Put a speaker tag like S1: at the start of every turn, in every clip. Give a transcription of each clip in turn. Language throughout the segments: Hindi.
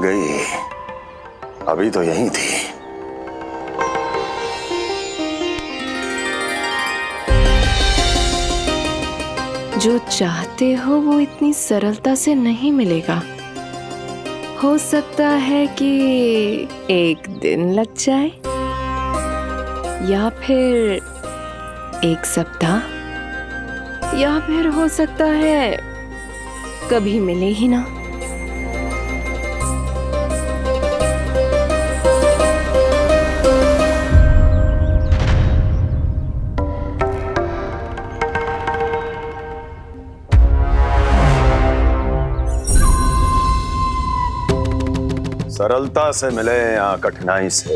S1: गई? अभी तो यहीं थी।
S2: जो चाहते हो वो इतनी सरलता से नहीं मिलेगा। हो सकता है कि एक दिन लग जाए या फिर एक सप्ताह, या फिर हो सकता है कभी मिले ही ना।
S1: सरलता से मिले या कठिनाई से,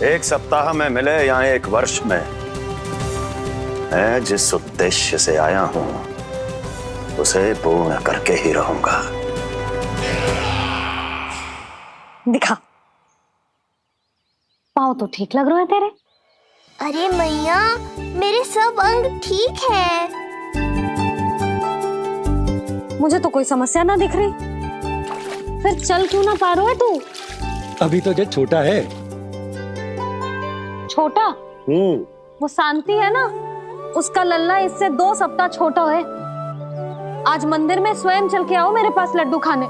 S1: एक सप्ताह में मिले या एक वर्ष में, मैं जिस उद्देश्य से आया हूं उसे पूर्ण करके ही रहूंगा।
S3: दिखा, पाँव तो ठीक लग रहा है तेरे।
S4: अरे मैया, मेरे सब अंग ठीक है।
S3: मुझे तो कोई समस्या ना दिख रही। फिर चल क्यों ना पा रहा है तू?
S5: अभी तो जब छोटा है।
S3: छोटा? वो शांति है ना, उसका लल्ला इससे 2 सप्ताह छोटा है। आज मंदिर में स्वयं चल के आओ मेरे पास लड्डू खाने।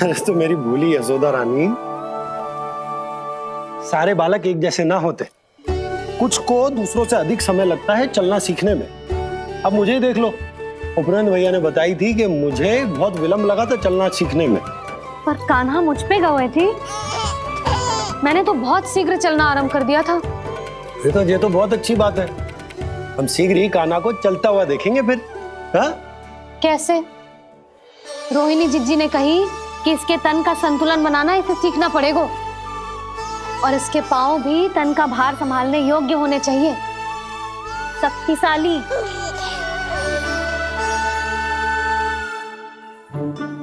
S5: अरे तो मेरी भूली यशोदा रानी, सारे बालक एक जैसे ना होते। कुछ को दूसरों से अधिक समय लगता है चलना सीखने में। अब मुझे ही देख लो, उपरांत भैया ने बताई थी कि मुझे बहुत विलंब लगा था चलना सीखने में।
S3: पर कान्हा मुझ पे गए थी। मैंने तो बहुत शीघ्र चलना आरंभ कर दिया था।
S5: ये तो बहुत अच्छी बात है। हम शीघ्र ही कान्हा को चलता हुआ देखेंगे फिर। हाँ?
S3: कैसे? रोहिणी जिज्जी ने कही कि इसके तन का संतुलन बनाना इसे सीखना पड़ेगा, और इसके पांव भी तन का भार संभालने योग्य होने चाहिए। शक्तिशाली।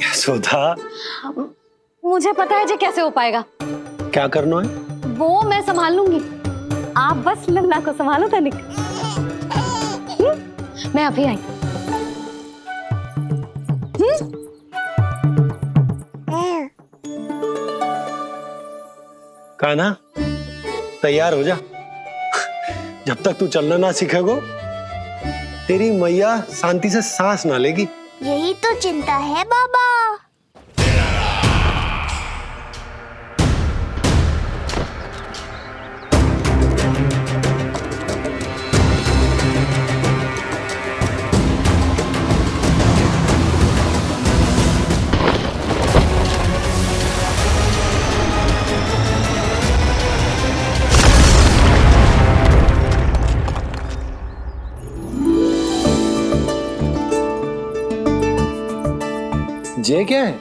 S5: यशोदा,
S3: मुझे पता है जी कैसे हो पाएगा।
S5: क्या करना है?
S3: वो मैं संभाल लूंगी, आप बस लल्ला को संभालो तनिक। मैं अभी आई।
S5: कान्हा, तैयार हो जा। जब तक तू चलना ना सीखेगो, तेरी मैया शांति से सांस ना लेगी।
S4: यही तो चिंता है बाबा।
S5: जे क्या है?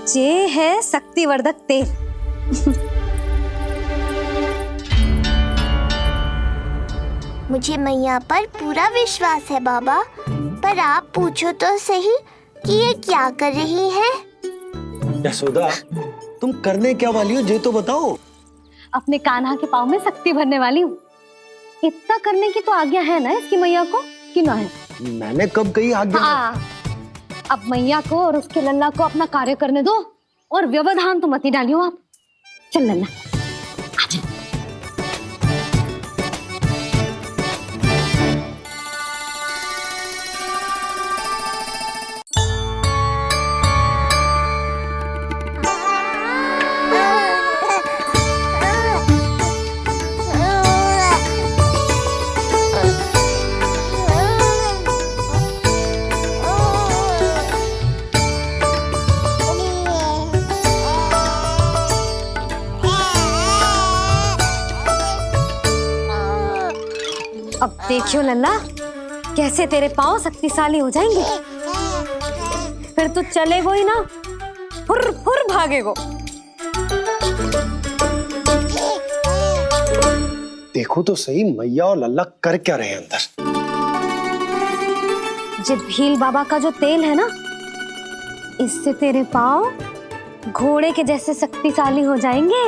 S3: जे है शक्तिवर्धक तेल।
S4: मुझे मैया पर पूरा विश्वास है बाबा, पर आप पूछो तो सही कि ये क्या कर रही है।
S5: यशोदा, तुम करने क्या वाली हो ये तो बताओ।
S3: अपने कान्हा के पाँव में शक्ति भरने वाली हूँ। इतना करने की तो आज्ञा है ना इसकी मैया को, कि ना है?
S5: मैंने कब कही आज्ञा?
S3: अब मैया को और उसके लल्ला को अपना कार्य करने दो, और व्यवधान तो मत ही डालियो आप। चल लल्ला, आजा। अब देखियो लल्ला, कैसे तेरे पाँव शक्तिशाली हो जाएंगे। फिर तू चलेगो ही ना, फुर फुर भागेगो।
S5: देखो तो सही, मैया और लल्ला कर क्या रहे हैं अंदर।
S3: ये भील बाबा का जो तेल है ना, इससे तेरे पाँव घोड़े के जैसे शक्तिशाली हो जाएंगे।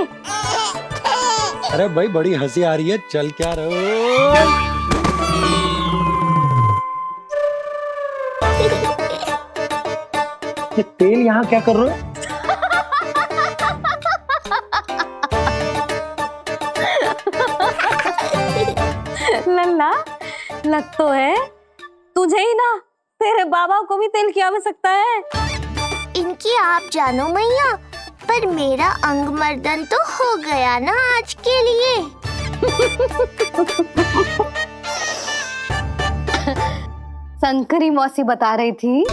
S5: अरे भाई, बड़ी हंसी आ रही है, चल क्या रहो। ये तेल यहाँ क्या कर रहे हो?
S3: लल्ला, लग तो है तुझे ही ना, तेरे बाबा को भी तेल की आवश्यकता है।
S4: इनकी आप जानो मैया, पर मेरा अंग मर्दन तो हो गया ना आज के लिए।
S3: शंकरी मौसी बता रही थी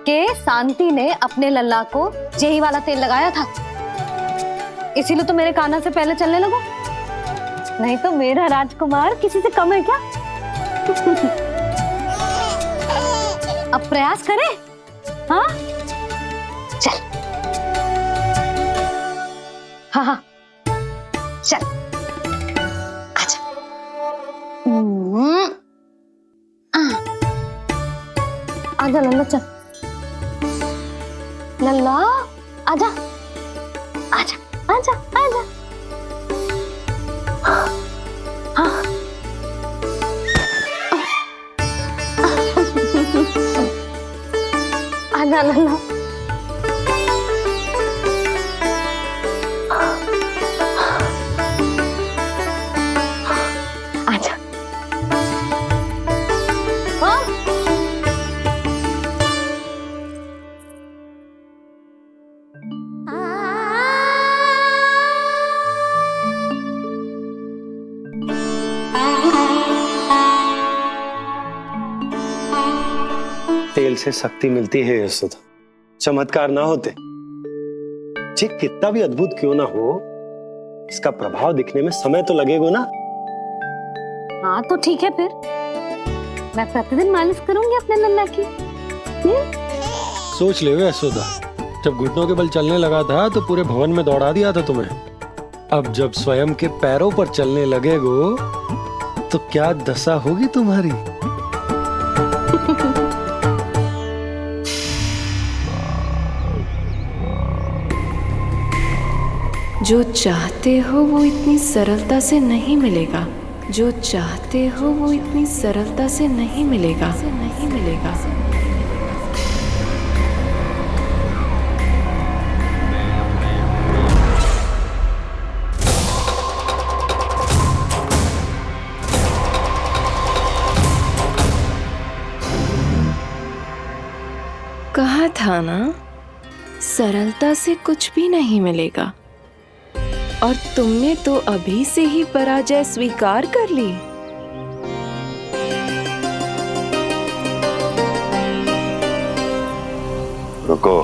S3: कि शांति ने अपने लल्ला को यही वाला तेल लगाया था, इसीलिए तो मेरे काना से पहले चलने लगो, नहीं तो मेरा राजकुमार किसी से कम है क्या? अब प्रयास करें, हाँ चल, हाँ हाँ चल, आजा। आजा लल्ला, चल लल्ला, आजा आजा आजा आजा। हाँ आजा लल्ला। आजा। हाँ
S5: तेल से शक्ति मिलती है यशोदा, चमत्कार ना होते, जी कितना भी अद्भुत क्यों ना हो, इसका प्रभाव दिखने में समय तो लगेगा ना।
S3: हाँ तो ठीक है, फिर मैं प्रतिदिन मालिश करूंगी अपने लल्ला की।
S6: सोच ले यशोदा, जब घुटनों के बल चलने लगा था तो पूरे भवन में दौड़ा दिया था तुम्हें, अब जब स्वयं के पैरों पर चलने लगेगो तो क्या दशा होगी तुम्हारी।
S2: जो चाहते हो वो इतनी सरलता से नहीं मिलेगा, जो चाहते हो वो इतनी सरलता से नहीं मिलेगा, नहीं मिलेगा। कहा था ना, सरलता से कुछ भी नहीं मिलेगा, और तुमने तो अभी से ही पराजय स्वीकार कर ली।
S1: रुको,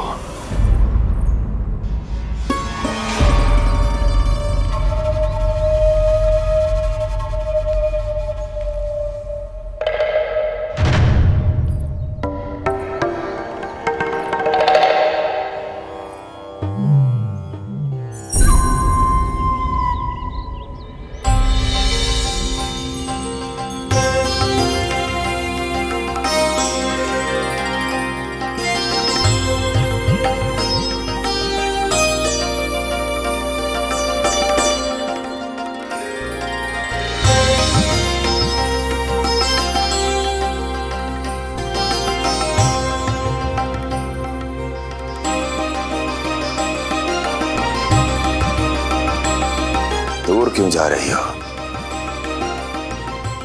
S1: दूर क्यों जा रही हो?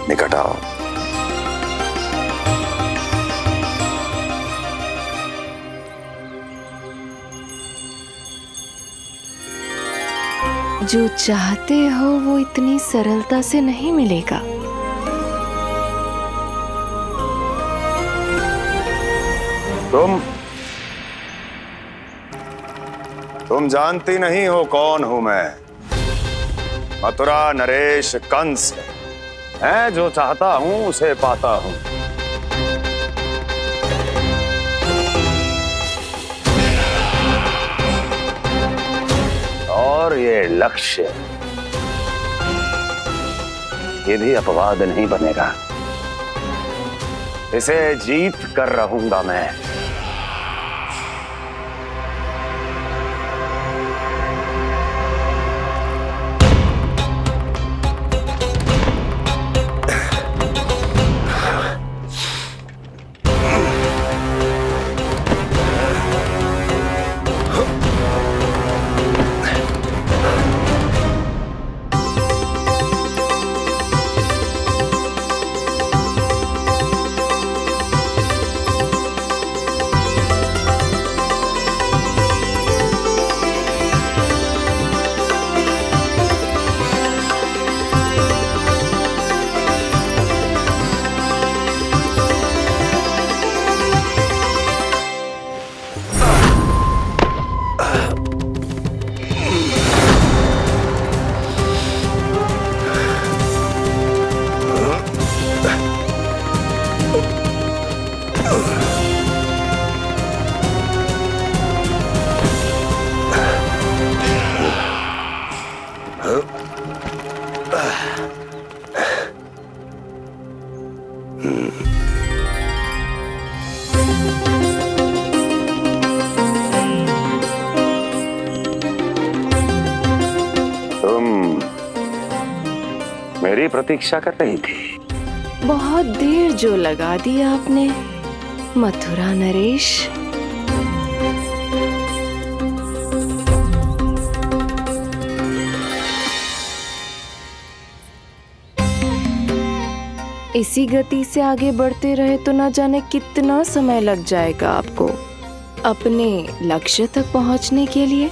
S1: निकट आओ।
S2: जो चाहते हो वो इतनी सरलता से नहीं मिलेगा।
S1: तुम जानती नहीं हो कौन हूं मैं। मथुरा नरेश कंस है, जो चाहता हूं उसे पाता हूं। और ये लक्ष्य, ये भी अपवाद नहीं बनेगा। इसे जीत कर रहूंगा मैं। तुम मेरी प्रतीक्षा कर रही थी।
S2: बहुत देर जो लगा दी आपने मथुरा नरेश। इसी गति से आगे बढ़ते रहे तो न जाने कितना समय लग जाएगा आपको अपने लक्ष्य तक पहुंचने के लिए।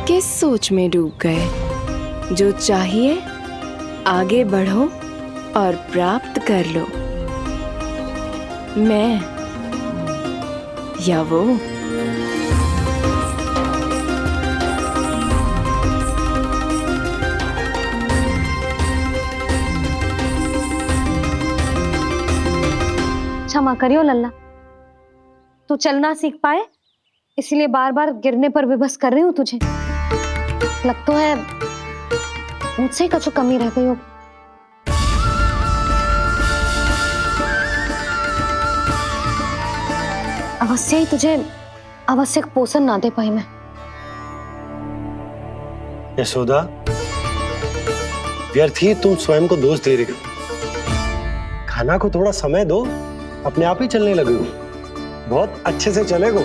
S2: किस सोच में डूब गए? जो चाहिए आगे बढ़ो और प्राप्त कर लो। मैं या वो?
S3: क्षमा करियो लल्ला, तू चलना सीख पाए इसलिए बार बार गिरने पर विवश कर रही हूँ तुझे। लगता है मुझसे कछु कमी रह गई हो। अवश्य ही तुझे आवश्यक पोषण ना दे पाई मैं।
S5: यशोदा, व्यर्थ ही तुम स्वयं को दोष दे रही हो। खाना को थोड़ा समय दो, अपने आप ही चलने लगेगो। बहुत अच्छे से चलेगो।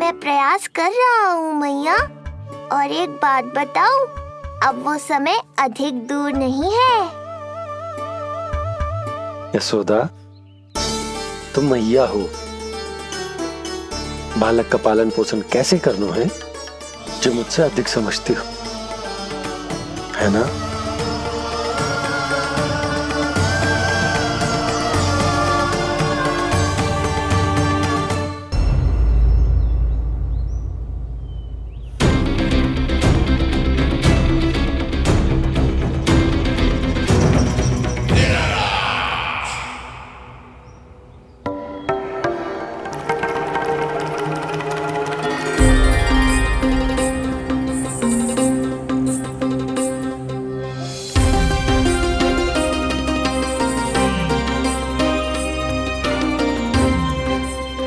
S4: मैं प्रयास कर रहा हूँ मैया। और एक बात बताऊं, अब वो समय अधिक दूर नहीं है।
S6: यशोदा, तुम मैया हो। बालक का पालन पोषण कैसे करना है जो मुझसे अधिक समझती हो, है ना?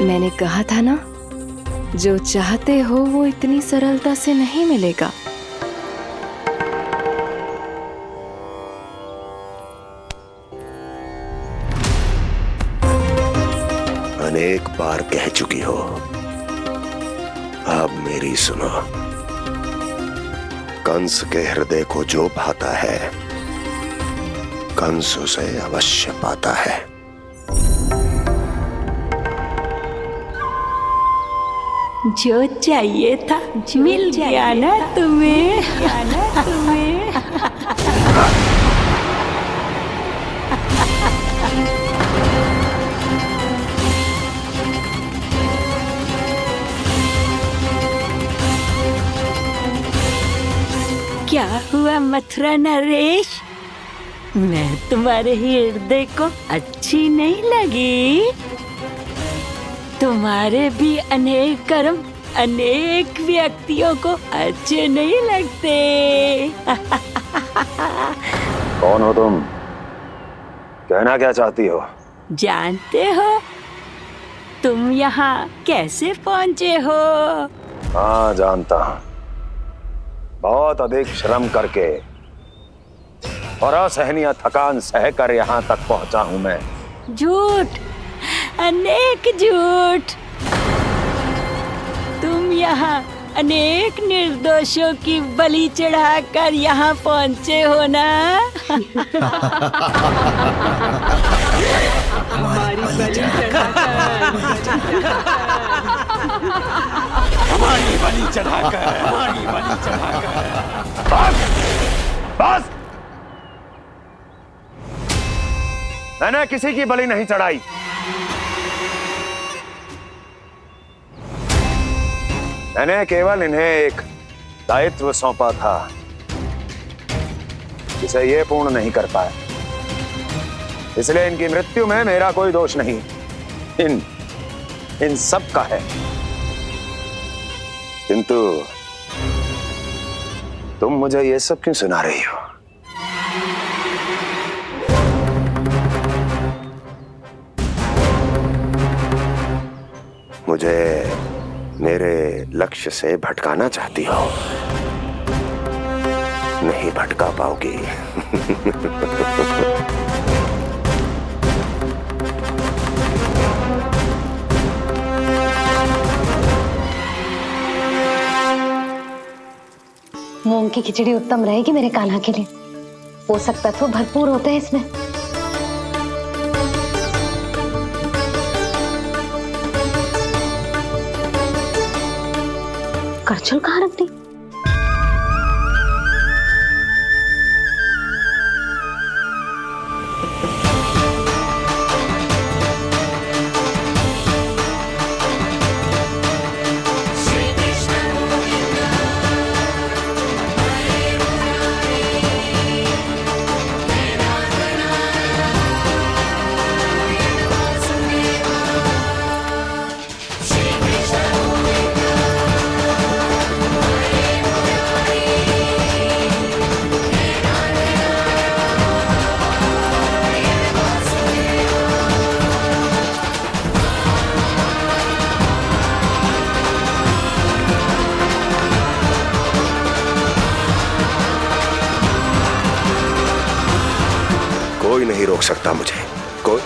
S2: मैंने कहा था ना, जो चाहते हो वो इतनी सरलता से नहीं मिलेगा।
S1: अनेक बार कह चुकी हो, अब मेरी सुनो। कंस के हृदय को जो भाता है, कंस उसे अवश्य पाता है।
S7: जो चाहिए था मिल गया ना तुम्हें। क्या हुआ मथुरा नरेश? मैं तुम्हारे हृदय को अच्छी नहीं लगी? तुम्हारे भी अनेक कर्म अनेक व्यक्तियों को अच्छे नहीं लगते।
S1: कौन हो तुम? कहना क्या चाहती हो?
S7: जानते हो तुम यहाँ कैसे पहुँचे हो?
S1: हाँ, जानता हूँ। बहुत अधिक श्रम करके और असहनीय थकान सहकर यहाँ तक पहुँचा हूँ मैं।
S7: झूठ, अनेक झूठ। तुम यहाँ अनेक निर्दोषों की बलि चढ़ाकर यहाँ पहुँचे हो ना।
S8: हमारी बलि चढ़ाकर
S1: बस, मैंने किसी की बलि नहीं चढ़ाई। मैंने केवल इन्हें एक दायित्व सौंपा था जिसे ये पूर्ण नहीं कर पाए, इसलिए इनकी मृत्यु में मेरा कोई दोष नहीं, इन सब का है। किंतु तुम मुझे ये सब क्यों सुना रही हो? मुझे मेरे लक्ष्य से भटकाना चाहती हो? नहीं भटका पाओगी।
S3: मूंग की खिचड़ी उत्तम रहेगी मेरे कान्हा के लिए। पोषक तत्व भरपूर होते हैं इसमें। करछुल कहाँ रख दी?
S1: कोई नहीं रोक सकता मुझे, कोई।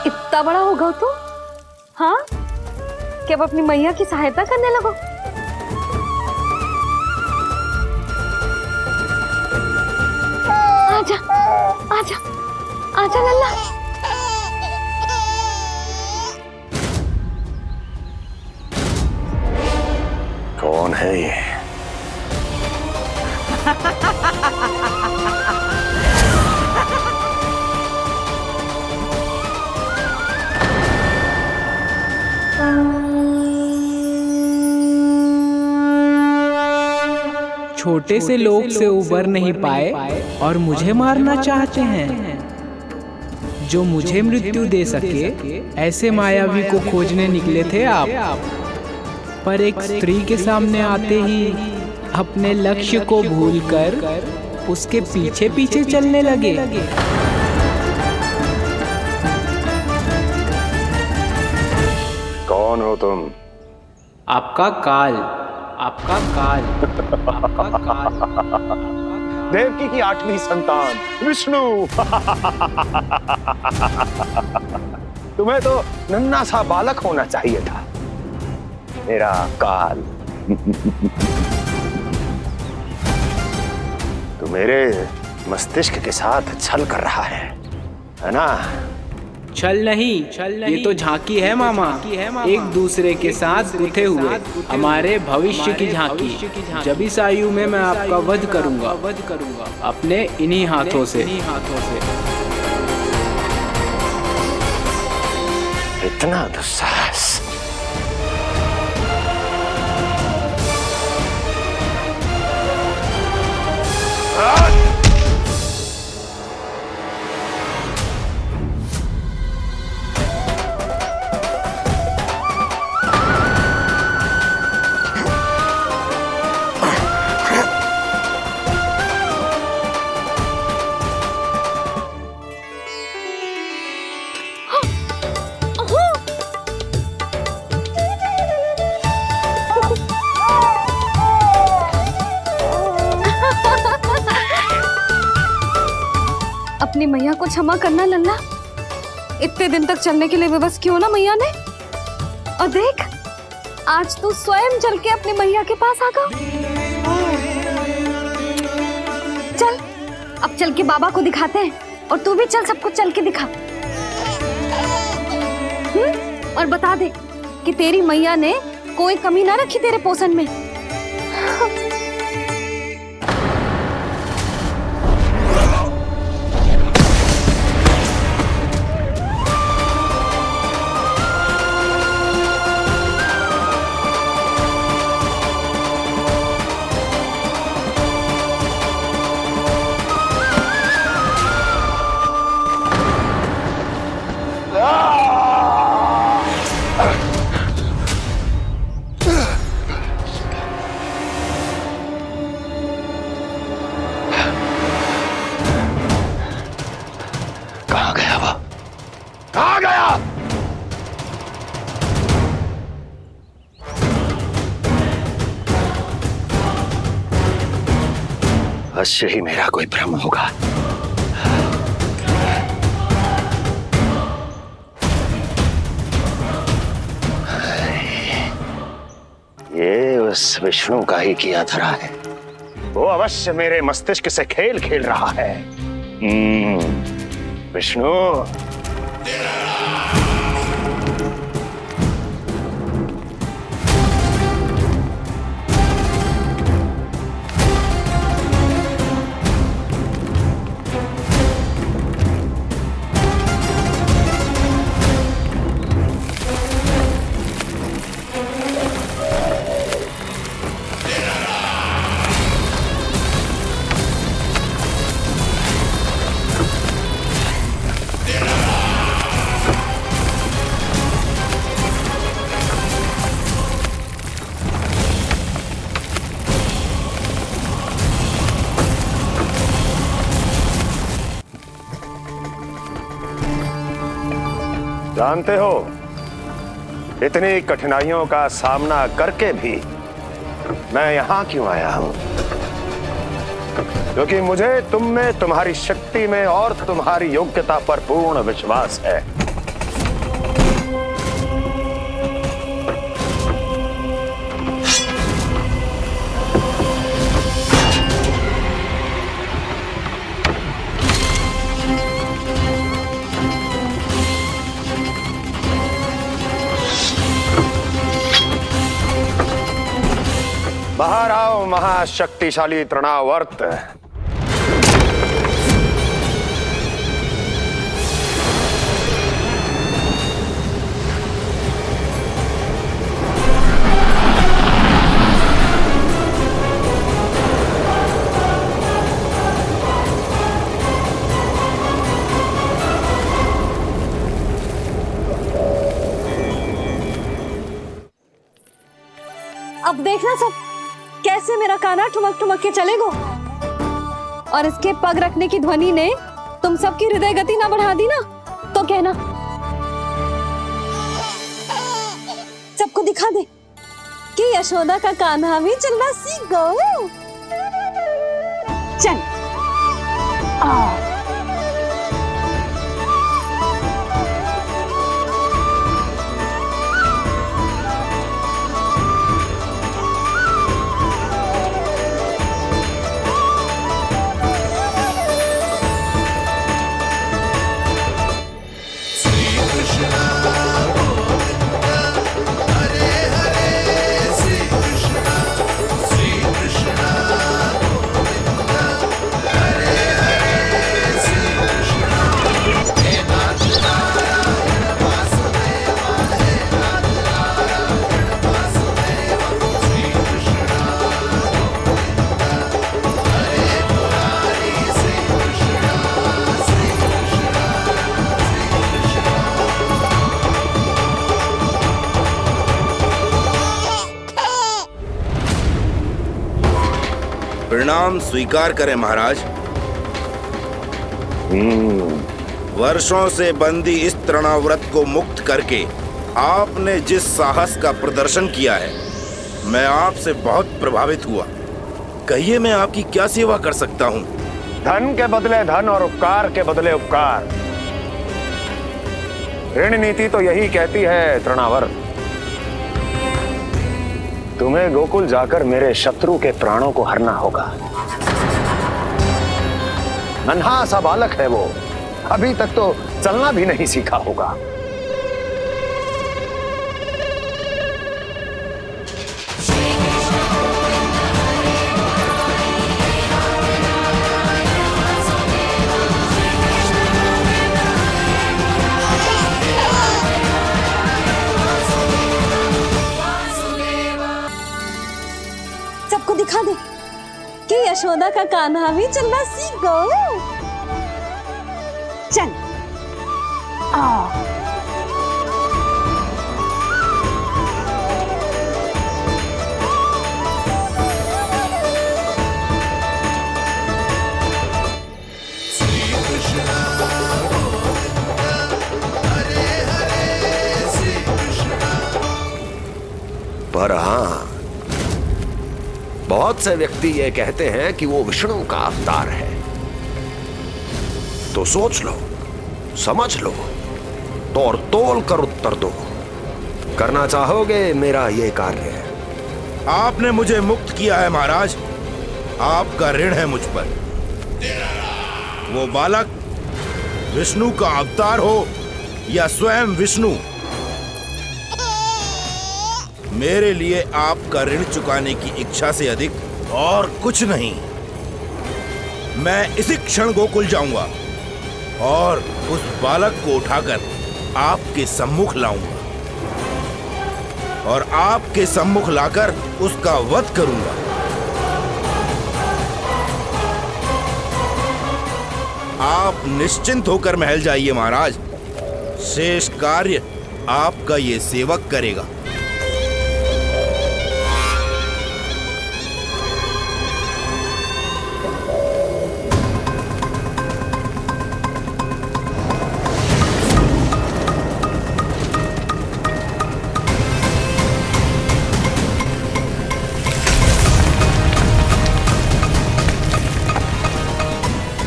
S3: इतना बड़ा हो गया तो? हाँ, क्या अब अपनी मैया की सहायता करने लगो? आजा, आजा, आजा लल्ला।
S1: कौन है ये?
S8: छोटे से लोग से उबर नहीं पाए और मुझे मारना चाहते हैं। जो मुझे मृत्यु दे सके ऐसे मायावी को खोजने निकले थे आप, पर एक स्त्री के सामने आते ही अपने लक्ष्य को भूलकर उसके पीछे पीछे चलने लगे।
S1: कौन हो तुम?
S8: आपका काल, आपका काल, आपका काल।
S1: देवकी की 8वीं संतान विष्णु। तुम्हें तो नन्हा सा बालक होना चाहिए था, मेरा काल। तो मेरे मस्तिष्क के साथ छल कर रहा है ना?
S8: छल नहीं, ये तो झांकी है मामा। एक दूसरे के साथ गुथे हुए हमारे भविष्य की झांकी। जब इस आयु में मैं आपका वध करूंगा अपने इन्हीं हाथों से।
S1: इतना दुस्साहस! Ah!
S3: को क्षमा करना लल्ला। इतने दिन तक चलने के लिए विवश क्यों ना मैया ने। और देख, आज तू स्वयं चल के अपनी मैया के पास आ गया। चल, अब चल के बाबा को दिखाते हैं। और तू भी चल, सबको चल के दिखा। और बता दे कि तेरी मैया ने कोई कमी ना रखी तेरे पोषण में।
S1: कहाँ गया वो? कहाँ गया? अवश्य ही मेरा कोई भ्रम होगा। ये उस विष्णु का ही किया धरा है। वो अवश्य मेरे मस्तिष्क से खेल खेल रहा है। विष्णु, जानते हो, इतनी कठिनाइयों का सामना करके भी मैं यहां क्यों आया हूं? क्योंकि मुझे तुम में, तुम्हारी शक्ति में और तुम्हारी योग्यता पर पूर्ण विश्वास है। बाहर आओ महाशक्तिशाली तृणावर्त।
S3: अब देखना सब कैसे मेरा काना ठुमक ठुमक के चलेगो। और इसके पग रखने की ध्वनि ने तुम सबकी हृदय गति ना बढ़ा दी ना, तो कहना। सबको दिखा दे कि यशोदा का कान्हा भी चलना सीख गो। चल
S9: प्रणाम स्वीकार करें महाराज। वर्षों से बंदी इस तृणाव्रत को मुक्त करके आपने जिस साहस का प्रदर्शन किया है, मैं आपसे बहुत प्रभावित हुआ। कहिए मैं आपकी क्या सेवा कर सकता हूँ?
S1: धन के बदले धन और उपकार के बदले उपकार। ऋण नीति तो यही कहती है तृणावर। तुम्हें गोकुल जाकर मेरे शत्रु के प्राणों को हरना होगा। नन्हा सा बालक है वो, अभी तक तो चलना भी नहीं सीखा होगा।
S10: सबको दिखा दे कि यशोदा का कान्हा भी चलना सीख गए। चल आओ।
S11: पर हाँ, बहुत से व्यक्ति ये कहते हैं कि वो विष्णु का अवतार है। तो सोच लो, समझ लो, तोड़ तोल कर उत्तर दो। करना चाहोगे मेरा ये कार्य?
S9: आपने मुझे मुक्त किया है महाराज, आपका ऋण है मुझ पर। वो बालक विष्णु का अवतार हो या स्वयं विष्णु, मेरे लिए आपका ऋण चुकाने की इच्छा से अधिक और कुछ नहीं। मैं इसी क्षण गोकुल जाऊंगा और उस बालक को उठाकर आपके सम्मुख लाऊंगा और आपके सम्मुख लाकर उसका वध करूंगा। आप निश्चिंत होकर महल जाइए महाराज, शेष कार्य आपका ये सेवक करेगा।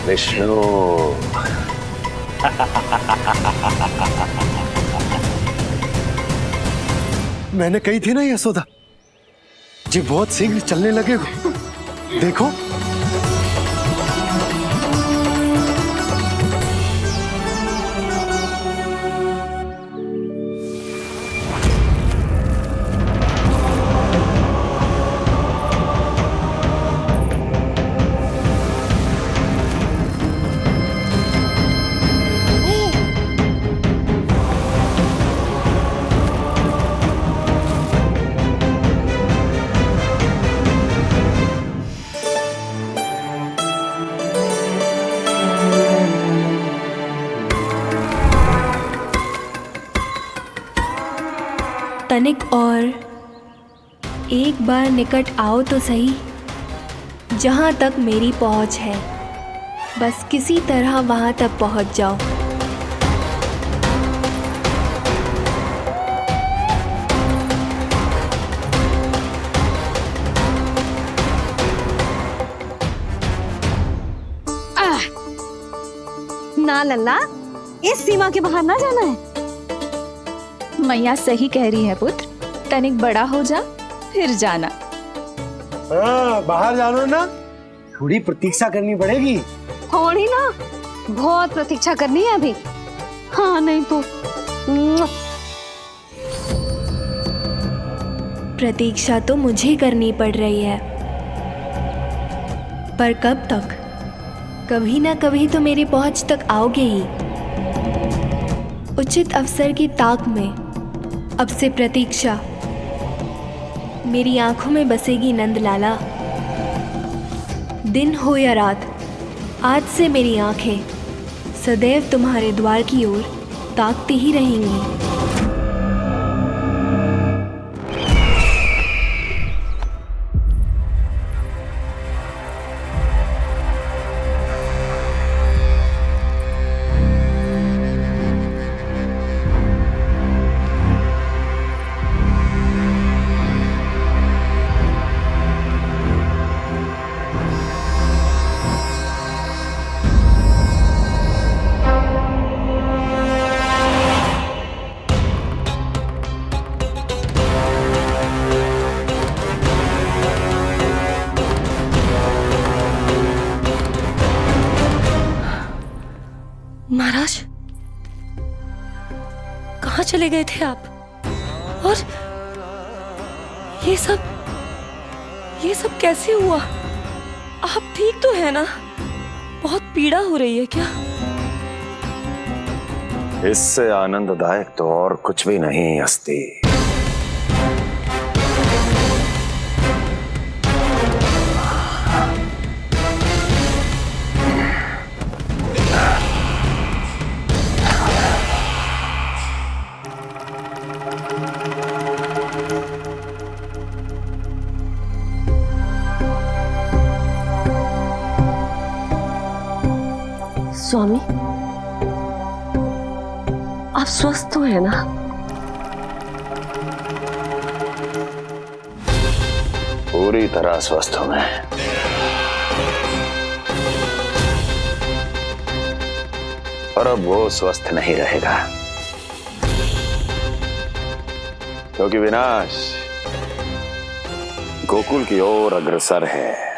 S1: विष्णु
S5: मैंने कही थी ना यशोदा जी, बहुत शीघ्र चलने लगेगा। देखो
S2: तनिक और एक बार निकट आओ तो सही, जहाँ तक मेरी पहुँच है, बस किसी तरह वहाँ तक पहुँच जाओ।
S10: ना लल्ला, इस सीमा के बाहर ना जाना है।
S12: मैया सही कह रही है पुत्र, तनिक बड़ा हो जा फिर जाना।
S5: हाँ, बाहर जाना ना, थोड़ी प्रतीक्षा करनी पड़ेगी।
S3: थोड़ी ना, बहुत प्रतीक्षा करनी है अभी। हाँ नहीं तो
S2: प्रतीक्षा तो मुझे करनी पड़ रही है, पर कब तक? कभी ना कभी तो मेरी पहुंच तक आओगे ही। उचित अवसर की ताक में अब से प्रतीक्षा मेरी आंखों में बसेगी नंदलाला। दिन हो या रात, आज से मेरी आंखें सदैव तुम्हारे द्वार की ओर ताकती ही रहेंगी।
S13: महाराज, कहाँ चले गए थे आप? और ये सब कैसे हुआ? आप ठीक तो है ना? बहुत पीड़ा हो रही है क्या?
S1: इससे आनंददायक तो और कुछ भी नहीं हस्ती।
S13: स्वामी, आप स्वस्थ तो है ना?
S1: पूरी तरह स्वस्थ हूं मैं। और अब वो स्वस्थ नहीं रहेगा, क्योंकि विनाश गोकुल की ओर अग्रसर है।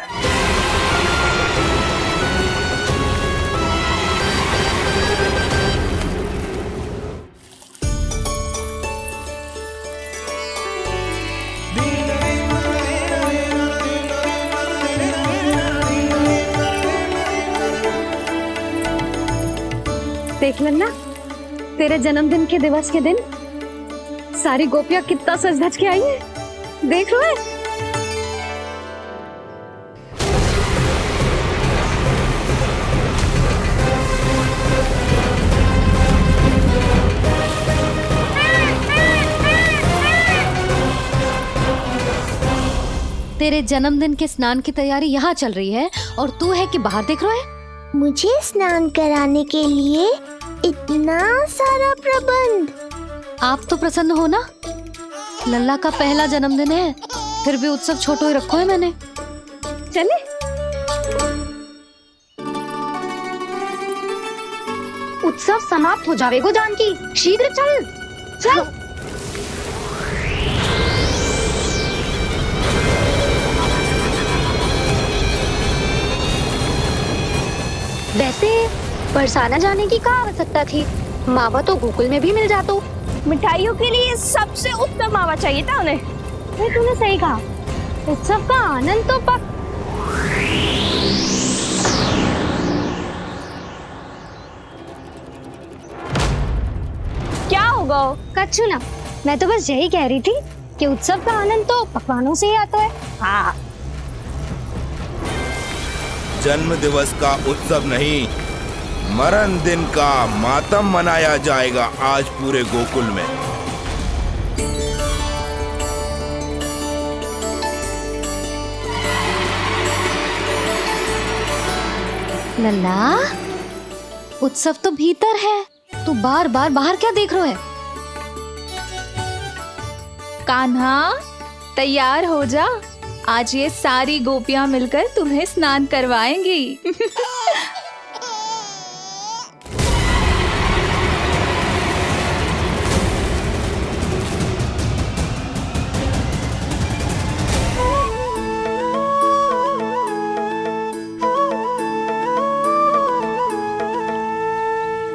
S3: देख लेना, तेरे जन्मदिन के दिवस के दिन सारी गोपियां कितना सज धज के आई है। देख लो है। तेरे जन्मदिन के स्नान की तैयारी यहाँ चल रही है और तू है कि बाहर देख रहा है।
S4: मुझे स्नान कराने के लिए इतना सारा प्रबंध।
S3: आप तो प्रसन्न हो ना? लल्ला का पहला जन्मदिन है, फिर भी उत्सव छोटो ही रखो है मैंने। चले उत्सव समाप्त हो जाएगा जानकी, शीघ्र चल चल। वैसे बरसाना जाने की क्या आवश्यकता थी? मावा तो गोकुल में भी मिल जातो।
S12: मिठाइयों के लिए सबसे उत्तम मावा चाहिए था उन्हें।
S3: तूने सही कहा, उत्सव का आनंद तो पक।
S12: क्या होगा?
S3: कच्चू ना, मैं तो बस यही कह रही थी कि उत्सव का आनंद तो पकवानों से ही आता है।
S12: हाँ,
S9: जन्म दिवस का उत्सव नहीं, मरण दिन का मातम मनाया जाएगा आज पूरे गोकुल में।
S3: लल्ला, उत्सव तो भीतर है, तू बार बार बाहर क्या देख रहा है?
S12: कान्हा तैयार हो जा, आज ये सारी गोपियां मिलकर तुम्हें स्नान करवाएंगी।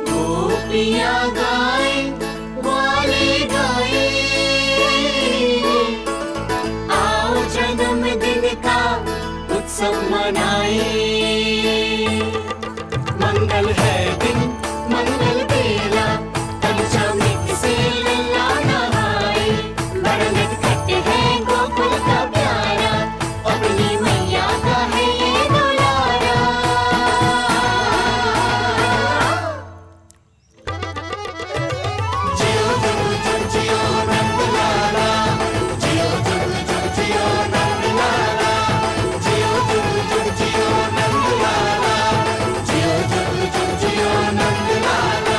S14: गोपियां गाए वाले गाए, आओ जन्मदिन का उत्सव मनाए। मंगल है दिन मंगल बेला, पंचमी से लल्ला नहाए। बड़ा नटखट है गोकुल का प्यारा, अपनी मैया का है ये दुलारा। जियो जुग जुग जियो नंद लाला, जियो जुग जुग जियो नंद लाला, जियो जुग जुग जियो नंद लाला, जियो जुग जुग जियो नंद लाला।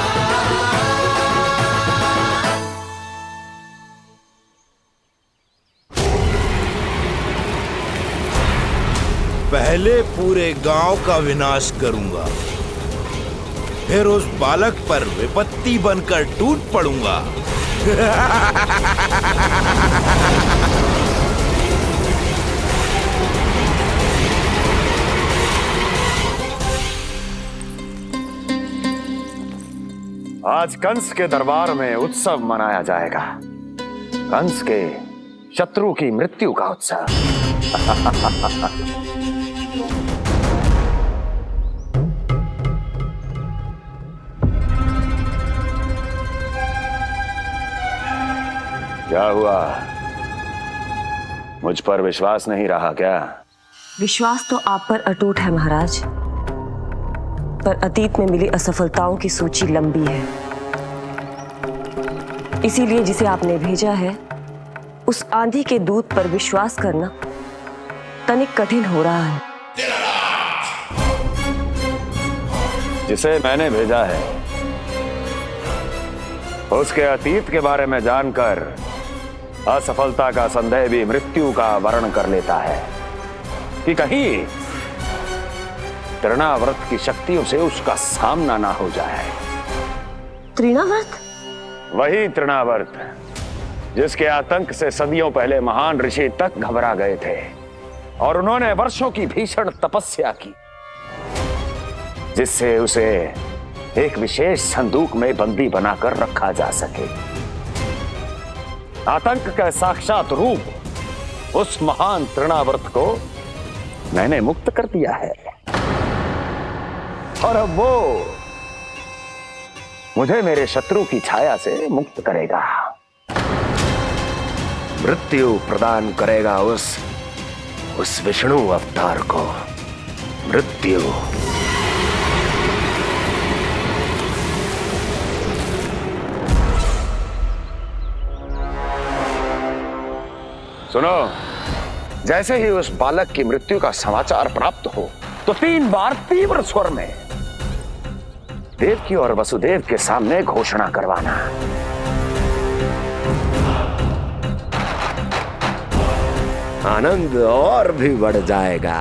S9: पहले पूरे गांव का विनाश करूंगा, फिर उस बालक पर विपत्ति बनकर टूट पड़ूंगा।
S1: आज कंस के दरबार में उत्सव मनाया जाएगा। कंस के शत्रु की मृत्यु का उत्सव। क्या हुआ? मुझ पर विश्वास नहीं रहा क्या?
S13: विश्वास तो आप पर अटूट है महाराज, पर अतीत में मिली असफलताओं की सूची लंबी है। इसीलिए जिसे आपने भेजा है उस आंधी के दूत पर विश्वास करना तनिक कठिन हो रहा है।
S1: जिसे मैंने भेजा है उसके अतीत के बारे में जानकर असफलता का संदेह भी मृत्यु का वर्ण कर लेता है कि कहीं तृणाव्रत की शक्तियों से उसका सामना ना हो जाए।
S13: तृणाव्रत?
S1: वही तृणाव्रत जिसके आतंक से सदियों पहले महान ऋषि तक घबरा गए थे और उन्होंने वर्षों की भीषण तपस्या की, जिससे उसे एक विशेष संदूक में बंदी बनाकर रखा जा सके। आतंक का साक्षात रूप उस महान तृणाव्रत को मैंने मुक्त कर दिया है और अब वो मुझे मेरे शत्रु की छाया से मुक्त करेगा, मृत्यु प्रदान करेगा उस विष्णु अवतार को मृत्यु। सुनो, जैसे ही उस बालक की मृत्यु का समाचार प्राप्त हो तो 3 बार तीव्र स्वर में देवकी और वसुदेव के सामने घोषणा करवाना।
S11: आनंद और भी बढ़ जाएगा।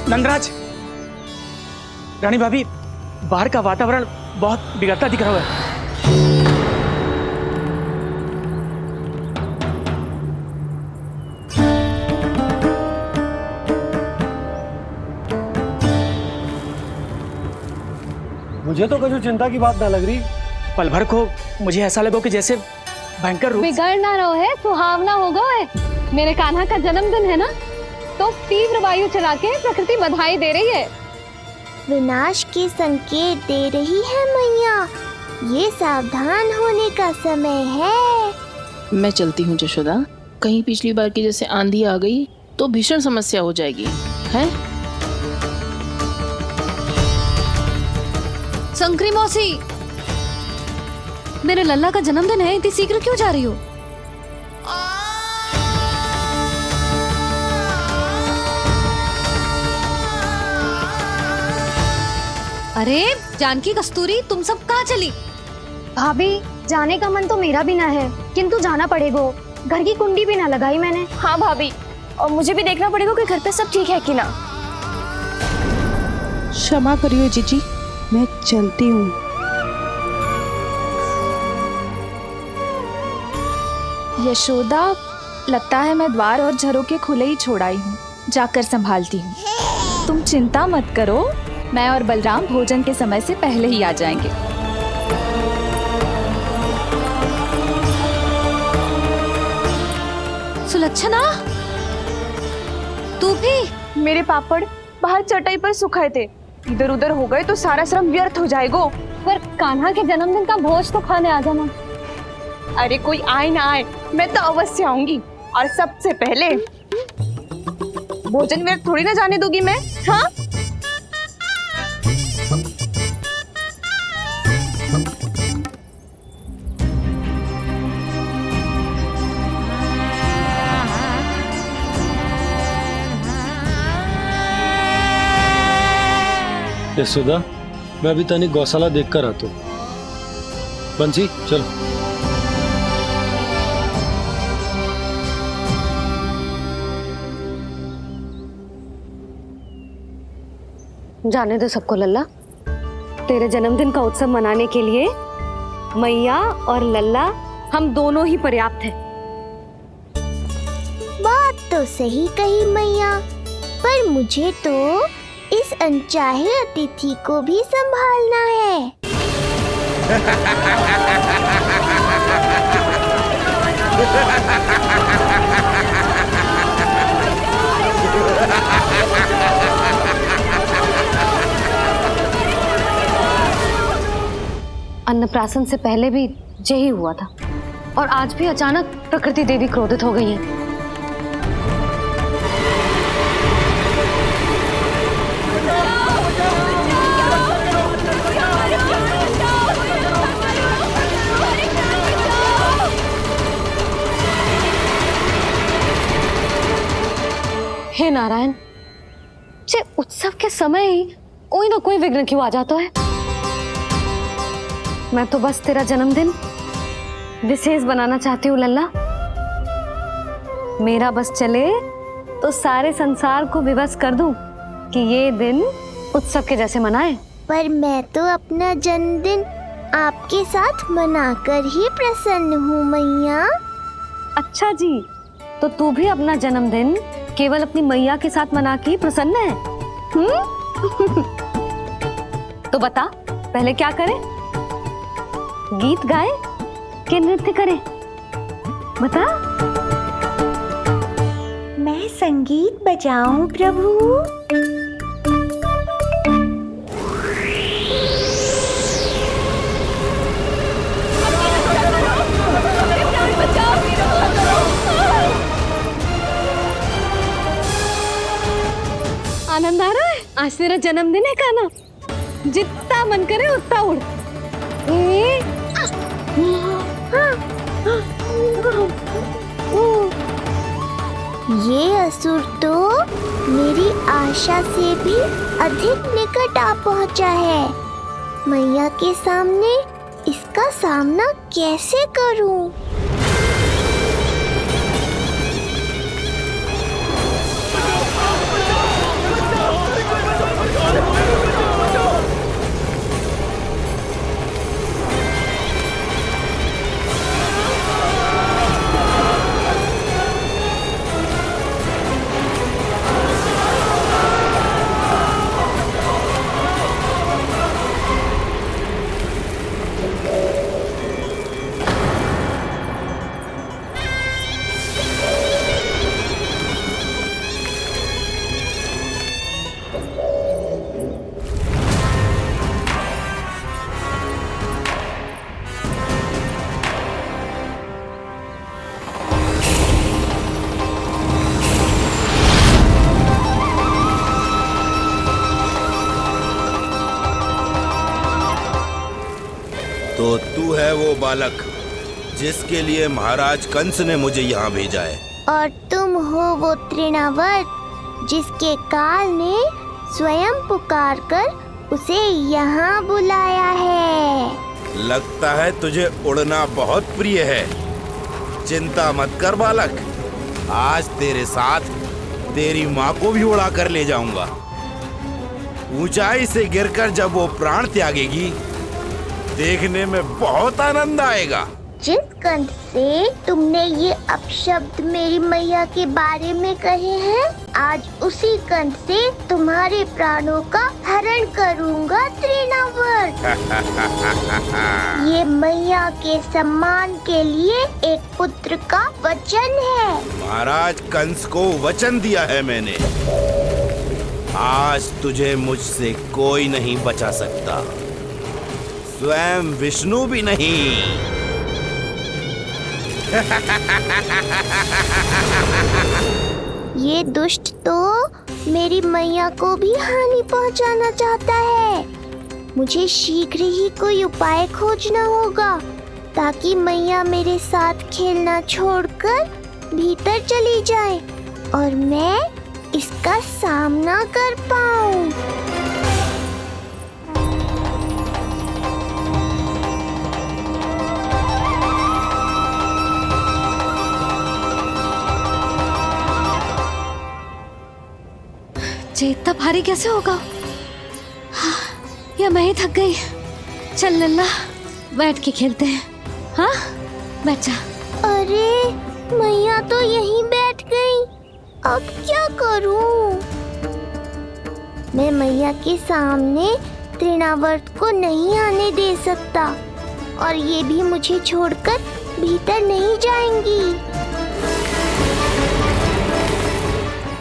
S8: नंदराज, रानी भाभी, बाहर का वातावरण बहुत बिगड़ता दिख रहा है।
S5: मुझे तो कुछ चिंता की बात ना लग रही।
S8: पल भर को मुझे ऐसा लगो कि जैसे भयंकर रूप।
S3: बिगड़ ना रहो है, सुहावना होगा है। मेरे कान्हा का जन्मदिन है ना, तो तीव्र वायु चला के प्रकृति बधाई दे रही है।
S4: विनाश के संकेत दे रही है मैया। ये सावधान होने का समय है।
S15: मैं चलती हूँ जशोदा, कहीं पिछली बार की जैसे आंधी आ गई तो भीषण समस्या हो जाएगी, हैं?
S10: शंकरी मौसी, मेरे लल्ला का जन्मदिन है, इतनी शीघ्र क्यों जा रही हो? अरे जानकी, कस्तूरी, तुम सब कहाँ चली?
S3: भाभी, जाने का मन तो मेरा भी ना है, किंतु जाना पड़ेगा। घर की कुंडी भी ना लगाई मैंने।
S10: हाँ भाभी, और मुझे भी देखना पड़ेगा कि घर पे सब ठीक है कि ना।
S15: क्षमा करिए जीजी, मैं चलती हूँ।
S12: यशोदा, लगता है मैं द्वार और झरोके खुले ही छोड़ आई हूँ, जाकर संभालती हूँ। तुम चिंता मत करो, मैं और बलराम भोजन के समय से पहले ही आ जाएंगे।
S10: सुलक्षणा, तू भी?
S16: मेरे पापड़ बाहर चटाई पर सुखाए थे, इधर उधर हो गए तो सारा श्रम व्यर्थ हो जाएगा।
S3: पर कान्हा के जन्मदिन का भोज तो खाने आ जाना।
S16: अरे कोई आए ना आए, मैं तो अवश्य आऊंगी, और सबसे पहले भोजन व्यर्थ थोड़ी ना जाने दूंगी मैं। हाँ,
S6: यशोदा, मैं अभी तनिक गौशाला देख कर आता हूँ। बंसी, चलो।
S3: जाने दो सबको लल्ला। तेरे जन्मदिन का उत्सव मनाने के लिए मैया और लल्ला हम दोनों ही पर्याप्त हैं।
S4: बात तो सही कही मैया, पर मुझे तो इस अनचाहे अतिथि को भी संभालना है।
S3: अन्नप्राशन से पहले भी यही हुआ था और आज भी अचानक प्रकृति देवी क्रोधित हो गई है। हे नारायण, जे उत्सव के समय ही कोई ना कोई विघ्न क्यों आ जाता है। मैं तो बस तेरा जन्मदिन विशेष बनाना चाहती हूँ लल्ला। मेरा बस चले तो सारे संसार को विवश कर दूं कि ये दिन उत्सव के जैसे मनाए।
S4: पर मैं तो अपना जन्मदिन आपके साथ मनाकर ही प्रसन्न हूँ मैया।
S3: अच्छा जी, तो तू भी अपना जन्मदिन केवल अपनी मैया के साथ मना के ही प्रसन्न है? तो बता, पहले क्या करें? गीत गाए कि नृत्य करें? बता।
S4: मैं संगीत बजाऊं प्रभु?
S3: आनंद आ रहा है? आज तेरा जन्मदिन है कान्हा, जितना मन करे उतना उड़।
S4: ये असुर तो मेरी आशा से भी अधिक निकट आ पहुंचा है। मैया के सामने इसका सामना कैसे करूं?
S9: तो तू है वो बालक जिसके लिए महाराज कंस ने मुझे यहाँ भेजा है।
S4: और तुम हो वो तृणावर्त जिसके काल ने स्वयं पुकारकर उसे यहाँ बुलाया है।
S9: लगता है तुझे उड़ना बहुत प्रिय है। चिंता मत कर बालक, आज तेरे साथ तेरी माँ को भी उड़ा कर ले जाऊंगा। ऊंचाई से गिरकर जब वो प्राण त्यागेगी, देखने में बहुत आनंद आएगा।
S4: जिस कंठ से तुमने ये अपशब्द मेरी मैया के बारे में कहे हैं, आज उसी कंठ से तुम्हारे प्राणों का हरण करूंगा तृणावर्त। ये मैया के सम्मान के लिए एक पुत्र का वचन है।
S9: महाराज कंस को वचन दिया है मैंने। आज तुझे मुझसे कोई नहीं बचा सकता, स्वयं विष्णु भी नहीं।
S4: ये दुष्ट तो मेरी मैया को भी हानि पहुंचाना चाहता है। मुझे शीघ्र ही कोई उपाय खोजना होगा ताकि मैया मेरे साथ खेलना छोड़कर भीतर चली जाए और मैं इसका सामना कर पाऊं।
S3: ये इतना भारी कैसे होगा? हाँ, या मैं ही थक गई। चल लल्ला, बैठ के खेलते हैं। हाँ बैठ जा।
S4: अरे मैया तो यहीं बैठ गई, अब क्या करूं? मैं मैया के सामने तृणावर्त को नहीं आने दे सकता और ये भी मुझे छोड़कर भीतर नहीं जाएंगी।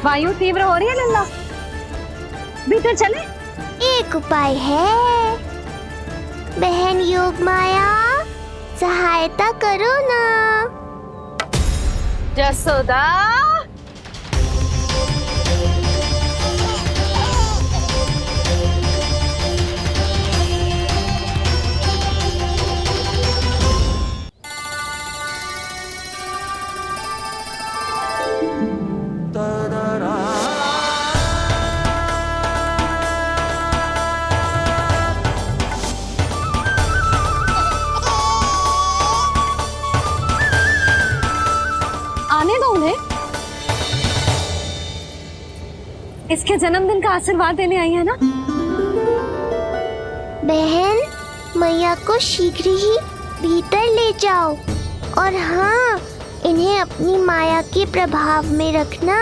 S3: वायु तीव्र हो रही है लल्ला, भीतर चले।
S4: एक उपाय है, बहन योग माया सहायता करो ना।
S16: जसोदा
S3: आने दो उन्हें, इसके जन्मदिन का आशीर्वाद देने आई है ना।
S4: बहन मैया को शीघ्र ही भीतर ले जाओ और हाँ, इन्हें अपनी माया के प्रभाव में रखना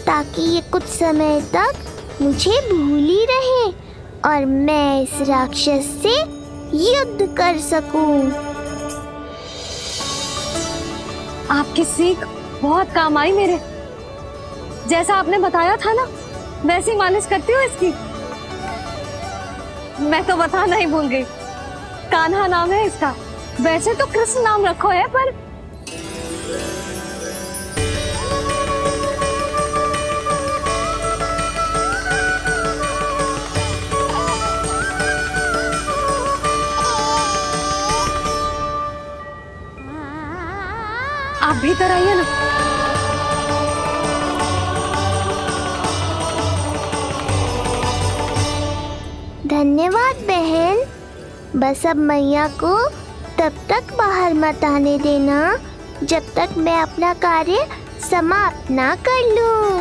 S4: ताकि ये कुछ समय तक मुझे भूली रहे और मैं इस राक्षस से युद्ध कर सकूं।
S3: आपकी सीख बहुत काम आई मेरे। जैसा आपने बताया था ना, वैसी मालिश करती हो इसकी। मैं तो बताना ही भूल गई, कान्हा नाम है इसका। वैसे तो कृष्ण नाम रखो है, पर आप भीतर आइए ना।
S4: धन्यवाद बहन। बस अब मैया को तब तक बाहर मत आने देना जब तक मैं अपना कार्य समाप्त ना कर लूं।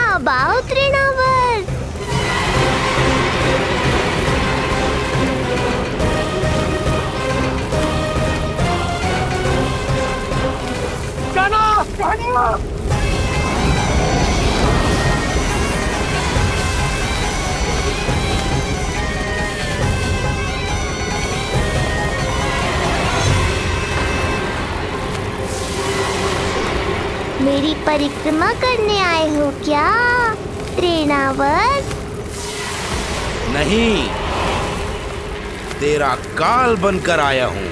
S4: अब आओ तृणावर्त। मेरी परिक्रमा करने आए हो क्या तृणावर्त?
S9: नहीं, तेरा काल बनकर आया हूं।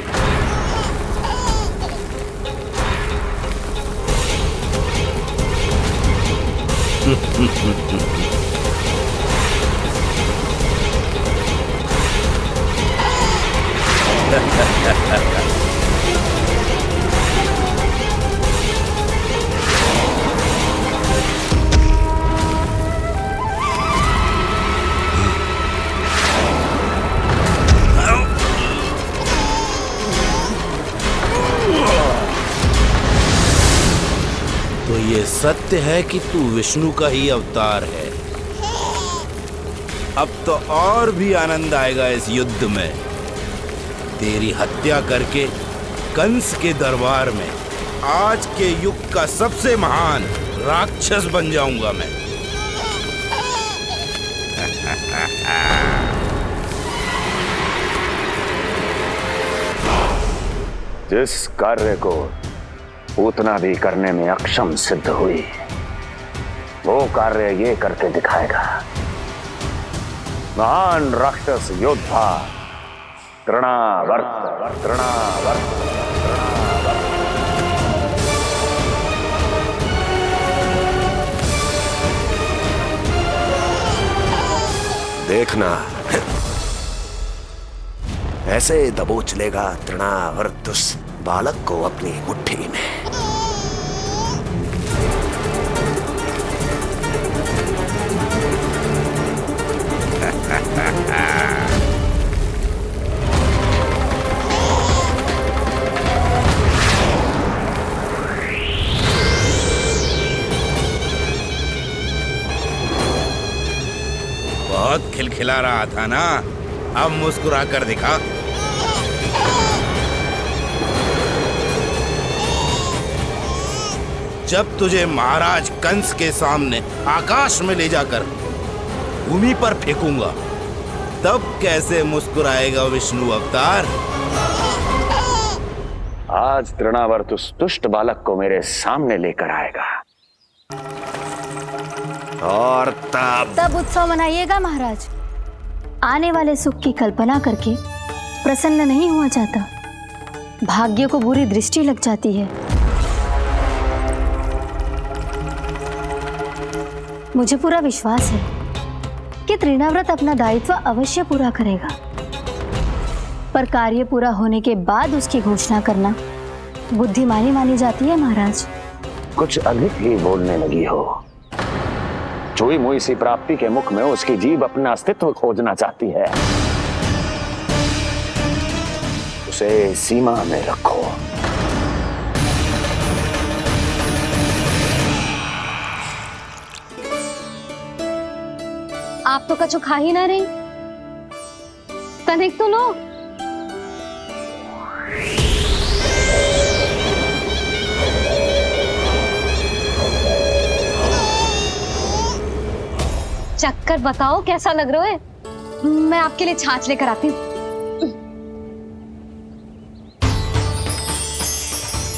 S9: तो ये सत्य है कि तू विष्णु का ही अवतार है। अब तो और भी आनंद आएगा इस युद्ध में। तेरी हत्या करके कंस के दरबार में आज के युग का सबसे महान राक्षस बन जाऊंगा मैं।
S1: जिस कार्य को उतना भी करने में अक्षम सिद्ध हुई, वो कार्य ये करके दिखाएगा। महान राक्षस योद्धा तृणावर्त।
S11: देखना, ऐसे दबोच लेगा तृणावर्त उस बालक को अपनी मुट्ठी में।
S9: बहुत खिलखिला रहा था ना, अब मुस्कुरा कर दिखा। जब तुझे महाराज कंस के सामने आकाश में ले जाकर भूमि पर फेंकूंगा, तब कैसे मुस्कुराएगा विष्णु अवतार?
S1: आज तृणावर्त उस दुष्ट बालक को मेरे सामने लेकर आएगा और
S3: तब उत्सव मनाइएगा महाराज। आने वाले सुख की कल्पना करके प्रसन्न नहीं हुआ जाता, भाग्य को बुरी दृष्टि लग जाती है। मुझे पूरा विश्वास है कि तृणाव्रत अपना दायित्व अवश्य पूरा करेगा, पर कार्य पूरा होने के बाद उसकी घोषणा करना बुद्धिमानी मानी जाती है महाराज।
S1: कुछ अधिक ही बोलने लगी हो। चुई मुई सी प्राप्ति के मुख में उसकी जीभ अपना अस्तित्व खोजना चाहती है। उसे सीमा में रखो।
S3: आप तो कछु खा ही ना रही, तनिक तो लो। चक्कर बताओ कैसा लग रहा है? मैं आपके लिए छाछ लेकर आती हूँ।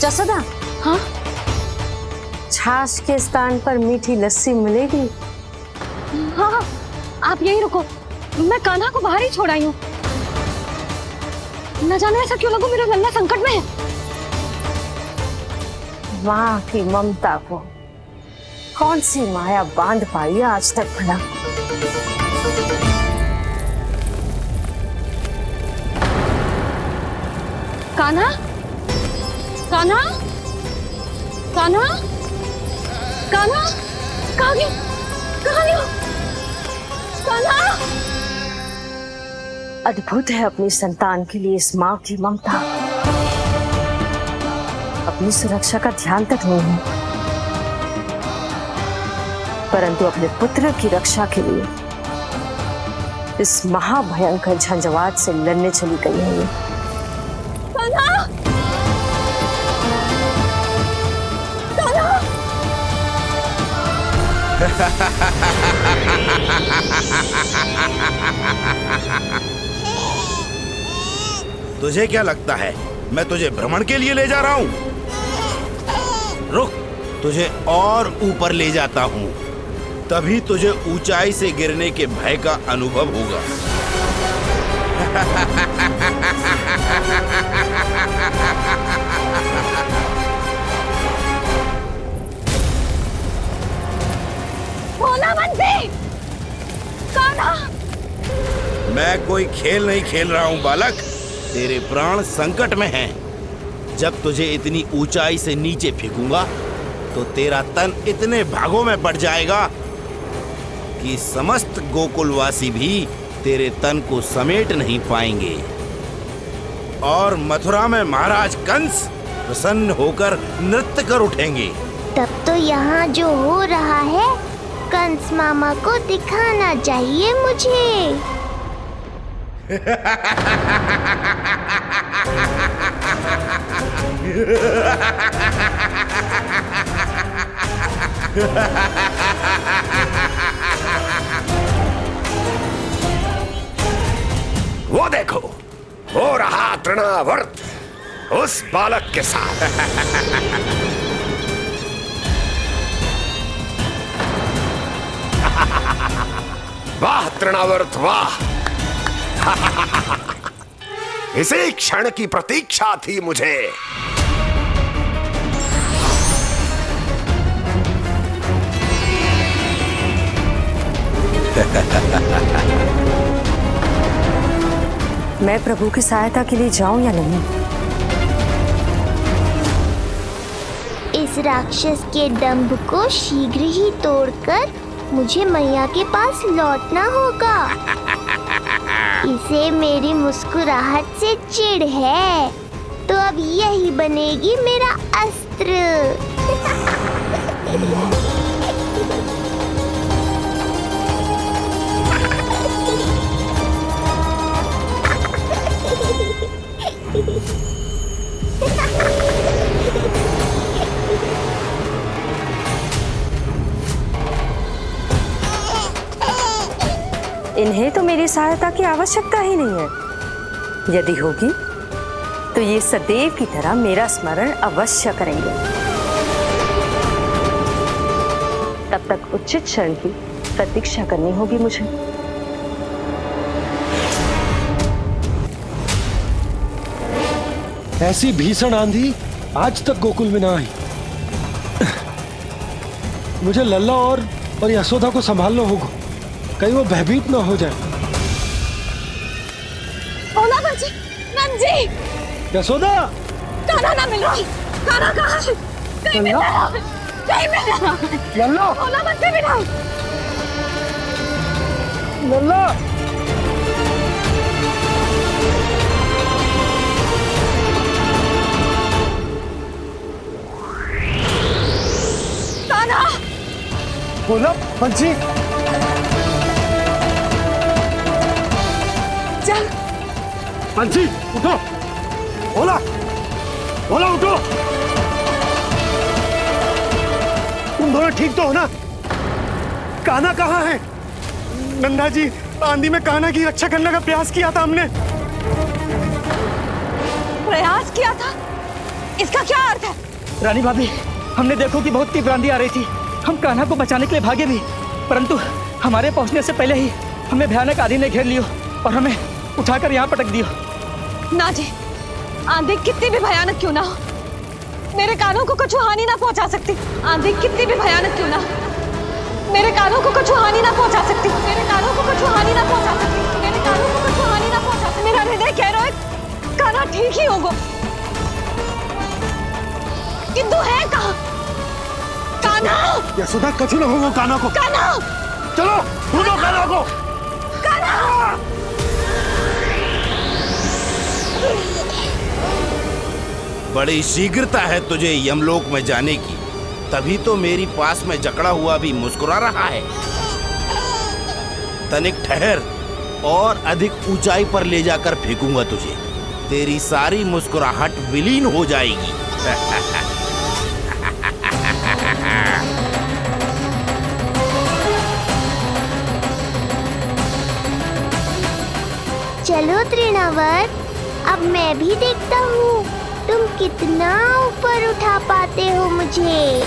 S10: जसोदा,
S3: हाँ?
S10: छाछ के स्थान पर मीठी लस्सी मिलेगी।
S3: हाँ, आप यहीं रुको, मैं कान्हा को बाहर ही छोड़ आई हूँ। न जाने ऐसा क्यों लगो मेरा लल्ला संकट में है।
S10: माँ की ममता को कौन सी माया बांध पाई है आज तक भला?
S3: कान्हा, कान्हा, कान्हा, कान्हा, कहाँ गया? कहाँ गया? कान्हा!
S10: अद्भुत है अपनी संतान के लिए इस माँ की ममता। अपनी सुरक्षा का ध्यान तक नहीं है, परंतु अपने पुत्र की रक्षा के लिए इस महाभयंकर झंझावात से लड़ने चली गई है।
S3: कान्हा! कान्हा!
S9: तुझे क्या लगता है मैं तुझे भ्रमण के लिए ले जा रहा हूँ? रुक, तुझे और ऊपर ले जाता हूँ, तभी तुझे ऊंचाई से गिरने के भय का अनुभव होगा।
S3: भोला बंसी! कान्हा!
S9: मैं कोई खेल नहीं खेल रहा हूँ बालक, तेरे प्राण संकट में हैं। जब तुझे इतनी ऊंचाई से नीचे फेंकूंगा तो तेरा तन इतने भागों में बढ़ जाएगा कि समस्त गोकुलवासी भी तेरे तन को समेट नहीं पाएंगे और मथुरा में महाराज कंस प्रसन्न होकर नृत्य कर उठेंगे।
S4: तब तो यहाँ जो हो रहा है कंस मामा को दिखाना चाहिए मुझे।
S11: वो देखो, हो रहा तृणावर्त उस बालक के साथ। वाह तृणावर्त वाह! इसी क्षण की प्रतीक्षा थी मुझे।
S10: मैं प्रभु की सहायता के लिए जाऊं या नहीं?
S4: इस राक्षस के दंभ को शीघ्र ही तोड़कर मुझे मैया के पास लौटना होगा। इसे मेरी मुस्कुराहट से चिढ़ है, तो अब यही बनेगी मेरा अस्त्र।
S10: इन्हें तो मेरी सहायता की आवश्यकता ही नहीं है। यदि होगी तो ये सदैव की तरह मेरा स्मरण अवश्य करेंगे। तब तक उचित क्षण की प्रतीक्षा करनी होगी मुझे।
S6: ऐसी भीषण आंधी आज तक गोकुल में ना आई। मुझे लल्ला और यशोदा को संभालना होगा, कहीं वो भयभीत ना हो जाए।
S3: ओला बच्ची, नंजी,
S6: यशोदा,
S3: कान्हा ना मिल रहा। कान्हा कहाँ है? कहीं मिल रहा है? कहीं मिल रहा है?
S6: लल्ला,
S3: ओला बच्ची मिला।
S6: लल्ला,
S3: कान्हा,
S5: बोला बंसी।
S3: चल
S5: बंसी, उठो। बोला, बोला उठो। तुम दोनों ठीक तो हो ना? कान्हा कहाँ है? नंदा जी, आंधी में कान्हा की रक्षा करने का प्रयास किया था हमने।
S3: प्रयास किया था? इसका क्या अर्थ है?
S17: रानी भाभी, हमने देखो कि बहुत तीव्र आंधी आ रही थी। हम कान्हा को बचाने के लिए भागे भी, परंतु हमारे पहुंचने से पहले ही हमें भयानक आंधी ने घेर लियो और हमें उठाकर यहाँ पटक दियो।
S3: ना जी, आंधी कितनी भी भयानक क्यों ना हो, मेरे कानों को कुछ हानि ना पहुंचा सकती। आंधी कितनी भी भयानक क्यों ना हो, मेरे कानों को कुछ हानि ना पहुंचा सकती। मेरे कानों को कुछ हानि ना पहुंचा सकती। मेरे कानों को कुछ हानि ना पहुंचा सकती। मेरा हृदय कह रहा है कान्हा ठीक ही होगा, किंतु है कहाँ? कान्हा!
S5: यशोदा, कछु न हो कान्हा को।
S3: कान्हा!
S5: चलो ढूंढो कान्हा को।
S3: कान्हा!
S9: बड़ी शीघ्रता है तुझे यमलोक में जाने की, तभी तो मेरी पास में जकड़ा हुआ भी मुस्कुरा रहा है। तनिक ठहर और अधिक ऊंचाई पर ले जाकर फेंकूंगा तुझे, तेरी सारी मुस्कुराहट विलीन हो जाएगी।
S4: चलो तृणावर्त, अब मैं भी देखता हूँ तुम कितना ऊपर उठा पाते हो मुझे।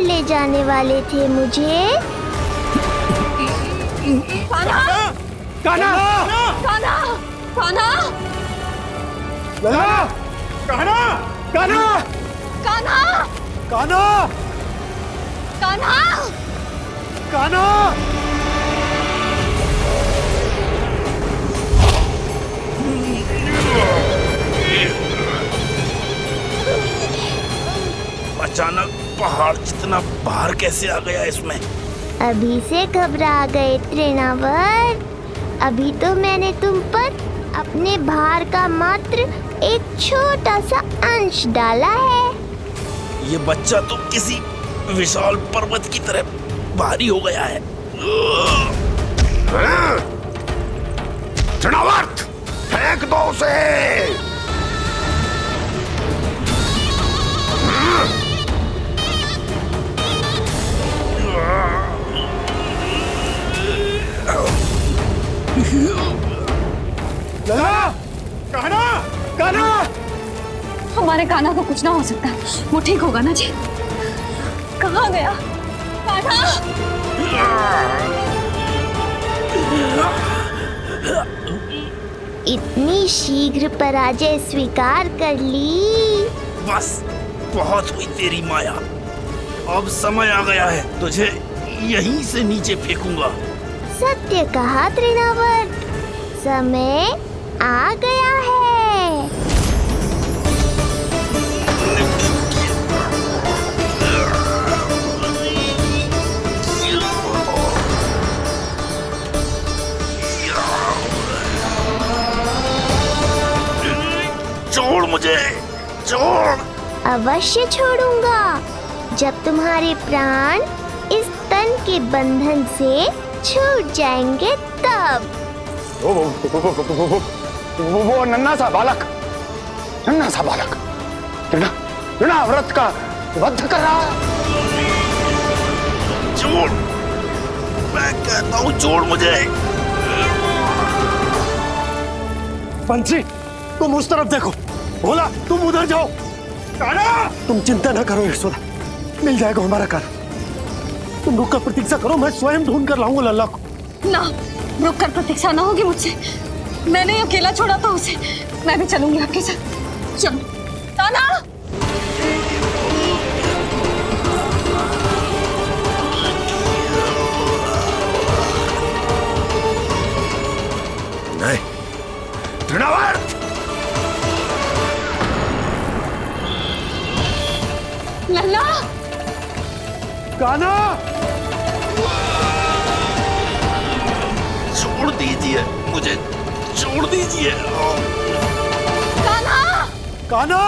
S4: ले जाने वाले थे मुझे।
S3: कान्हा!
S5: कान्हा!
S3: कान्हा! कान्हा!
S5: लल्ला! कान्हा! कान्हा!
S3: कान्हा!
S5: कान्हा!
S3: कान्हा!
S5: कान्हा!
S9: अचानक पहाड़ जितना भार कैसे आ गया इसमें?
S4: अभी से घबरा गए तृणावर्त। अभी तो मैंने तुम पर अपने भार का मात्र एक छोटा सा अंश डाला है।
S9: ये बच्चा तो किसी विशाल पर्वत की तरह भारी हो गया है।
S11: तृणावर्त, फेंक दो उसे।
S5: लल्ला! कान्हा! कान्हा!
S3: हमारे कान्हा को कुछ ना हो सकता, वो ठीक होगा ना जी? कहाँ गया कान्हा?
S4: इतनी शीघ्र पराजय स्वीकार कर ली।
S9: बस बहुत हुई तेरी माया, अब समय आ गया है, तुझे यहीं से नीचे फेंकूंगा।
S4: सत्य कहा तृणावर्त, समय आ गया है।
S9: छोड़।
S4: अवश्य छोड़ूंगा जब तुम्हारे प्राण इस तन के बंधन से छूट जाएंगे तब।
S1: वो नन्हा सा बालक तृणा व्रत का वध कर रहा है।
S9: छोड़, मैं कहता हूँ छोड़ मुझे।
S5: बंसी, तुम उस तरफ देखो। भोला, तुम उधर जाओ। तुम चिंता न करो यशोदा, मिल जाएगा हमारा घर। तुम रुक कर प्रतीक्षा करो, मैं स्वयं ढूंढ कर लाऊंगा लल्ला को।
S3: ना, रुक कर प्रतीक्षा ना होगी मुझसे। मैंने अकेला छोड़ा था उसे, मैं भी चलूंगी आपके साथ। चलो ताना।
S9: नहीं, तृणावर्त।
S3: लल्ला,
S5: कान्हा,
S9: छोड़ दीजिए मुझे, छोड़ दीजिए।
S3: कान्हा,
S5: कान्हा,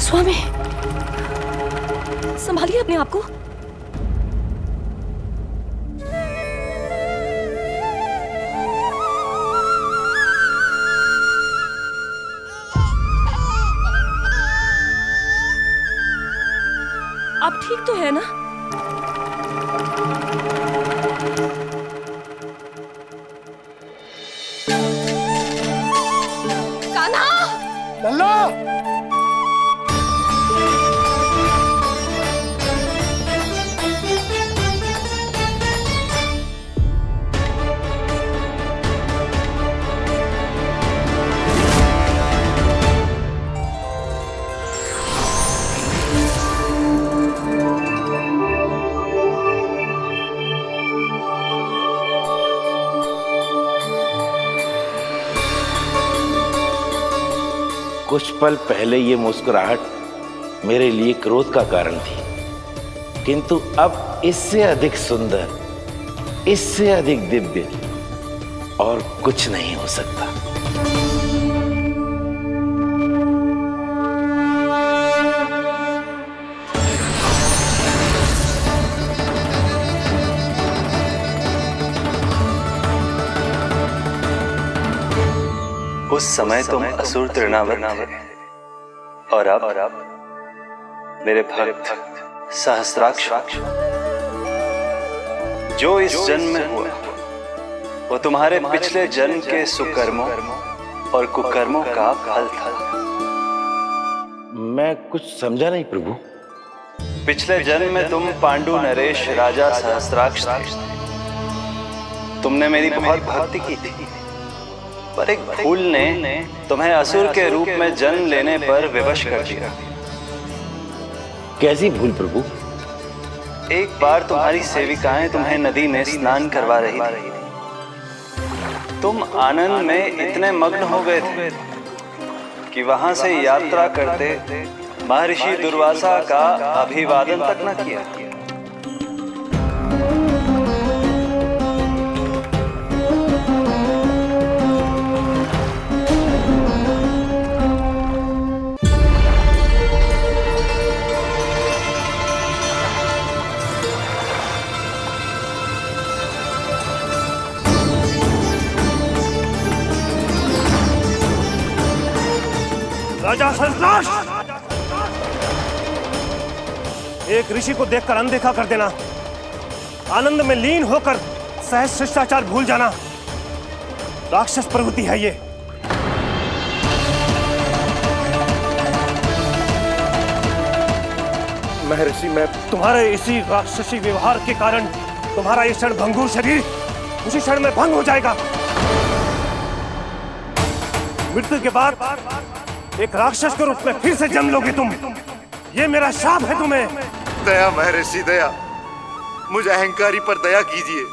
S13: स्वामी, संभालिए अपने आप को। आप ठीक तो है ना?
S3: कान्हा,
S5: लल्ला,
S18: कुछ पल पहले ये मुस्कुराहट मेरे लिए क्रोध का कारण थी, किंतु अब इससे अधिक सुंदर, इससे अधिक दिव्य और कुछ नहीं हो सकता।
S1: उस समय तुम असुर तृणावर्त थे और अब मेरे भक्त सहस्त्राक्ष। जो इस जन्म में हुआ वो तुम्हारे पिछले जन्म के सुकर्मों और कुकर्मों का फल था।
S18: मैं कुछ समझा नहीं प्रभु।
S1: पिछले जन्म में तुम पांडु नरेश राजा सहस्त्राक्ष थे। तुमने मेरी बहुत भक्ति की थी, पर एक भूल ने तुम्हें असुर के रूप में जन्म लेने पर विवश कर दिया।
S18: कैसी भूल प्रभु?
S1: एक बार तुम्हारी सेविकाएं तुम्हें नदी में स्नान करवा रही थी। तुम आनंद में इतने मग्न हो गए थे कि वहां से यात्रा करते महर्षि दुर्वासा का अभिवादन तक न किया। नाश। एक ऋषि को देखकर अनदेखा कर देना, आनंद में लीन होकर सहज शिष्टाचार भूल जाना, राक्षस प्रवृत्ति है ये।
S9: महर्षि, मैं
S1: तुम्हारे इसी राक्षसी व्यवहार के कारण तुम्हारा ये क्षण भंगुर शरीर उसी क्षण में भंग हो जाएगा। मृत्यु के बाद एक राक्षस के रूप में फिर से जन्म लोगे तुम। ये मेरा शाप है तुम्हें।
S19: दया महर्षि दया, मुझे अहंकारी पर दया कीजिए,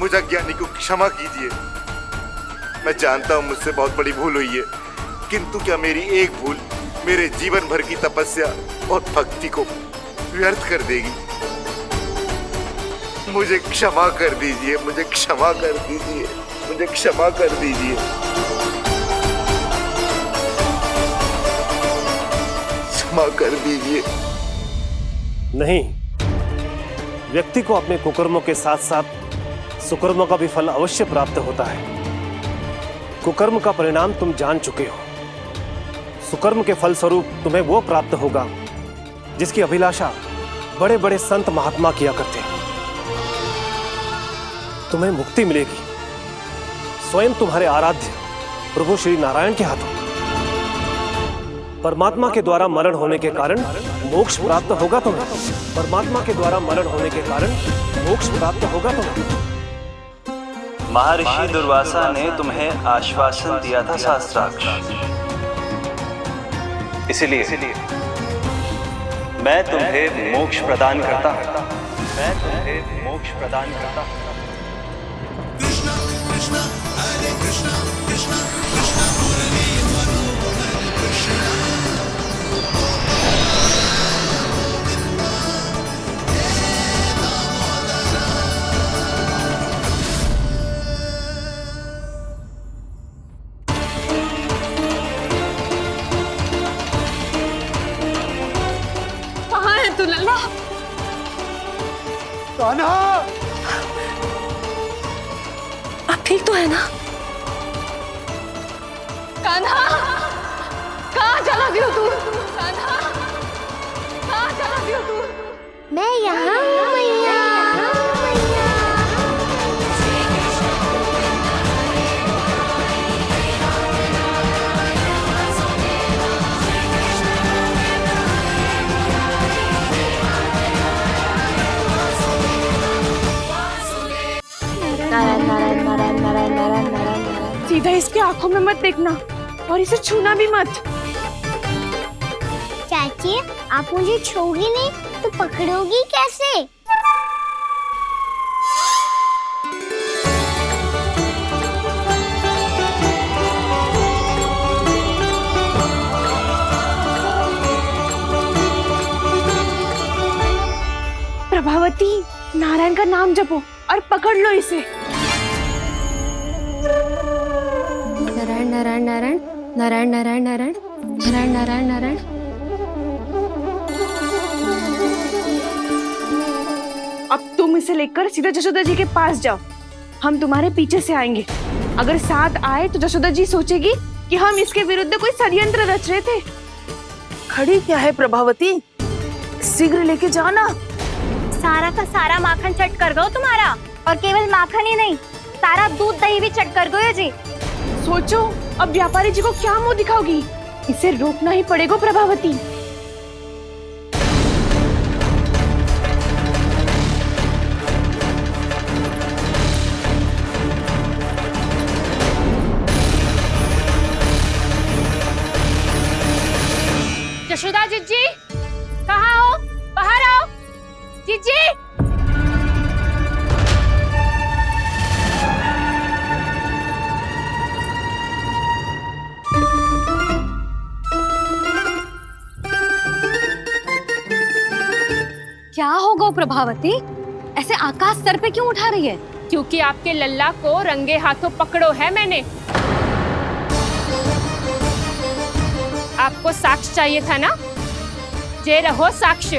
S19: मुझे अज्ञानी को क्षमा कीजिए। मैं जानता हूँ मुझसे बहुत बड़ी भूल हुई है, किंतु क्या मेरी एक भूल मेरे जीवन भर की तपस्या और भक्ति को व्यर्थ कर देगी? मुझे क्षमा कर दीजिए, मुझे क्षमा कर दीजिए, मुझे क्षमा कर दीजिए। क्षमा कर दीजिए।
S1: नहीं, व्यक्ति को अपने कुकर्मों के साथ साथ सुकर्मों का भी फल अवश्य प्राप्त होता है। कुकर्म का परिणाम तुम जान चुके हो। सुकर्म के फल स्वरूप तुम्हें वो प्राप्त होगा जिसकी अभिलाषा बड़े बड़े संत महात्मा किया करते हैं। तुम्हें मुक्ति मिलेगी स्वयं तुम्हारे आराध्य प्रभु श्री नारायण के हाथों। परमात्मा के द्वारा मरण होने के कारण मोक्ष प्राप्त होगा तुम्हें। परमात्मा के द्वारा मरण होने के कारण मोक्ष प्राप्त होगा तुम्हें।
S20: महर्षि दुर्वासा ने तुम्हें आश्वासन दिया था शास्त्राक्ष, इसलिए मैं तुम्हें मोक्ष प्रदान करता हूं। मैं तुम्हें मोक्ष प्रदान करता हूं।
S14: कृष्णा कृष्णा हरे कृष्णा कृष्णा कृष्णा मुरली मनोहर कृष्णा।
S3: कहाँ है तू लल्ला?
S19: कान्हा,
S13: आप ठीक तो है ना?
S3: कान्हा, कहाँ चला दियो तू? कान्हा, कहाँ चला दियो तू?
S4: मैं यहाँ हूँ मैया।
S3: नारायण नारायण नारायण नारायण नारायण नारायण।
S16: सीधा इसके आंखों में मत देखना और इसे छूना भी मत।
S4: चाची, आप मुझे छूओगी नहीं तो पकड़ोगी कैसे?
S16: प्रभावती, नारायण का नाम जपो और पकड़ लो इसे।
S3: नारायण नारायण नारायण नारायण नारायण नारायण नारायण नारायण नारायण।
S16: अब तुम इसे लेकर सीधा जशोदा जी के पास जाओ, हम तुम्हारे पीछे से आएंगे। अगर साथ आए तो जशोदा जी सोचेगी कि हम इसके विरुद्ध कोई षड्यंत्र रच रहे थे।
S15: खड़ी क्या है प्रभावती, शीघ्र लेके जाना।
S3: सारा का सारा माखन चट कर दो तुम्हारा, और केवल माखन ही नहीं, सारा दूध दही भी चट कर दो ये जी।
S16: सोचो अब व्यापारी जी को क्या मुंह दिखाओगी? इसे रोकना ही पड़ेगा प्रभावती।
S3: जशोदा जीजी, कहाँ हो? बाहर आओ जीजी। क्या होगा प्रभावती? ऐसे आकाश सर पे क्यों उठा रही है?
S21: क्योंकि आपके लल्ला को रंगे हाथों पकड़ो है मैंने। आपको साक्ष्य चाहिए था ना? जे रहो साक्ष्य।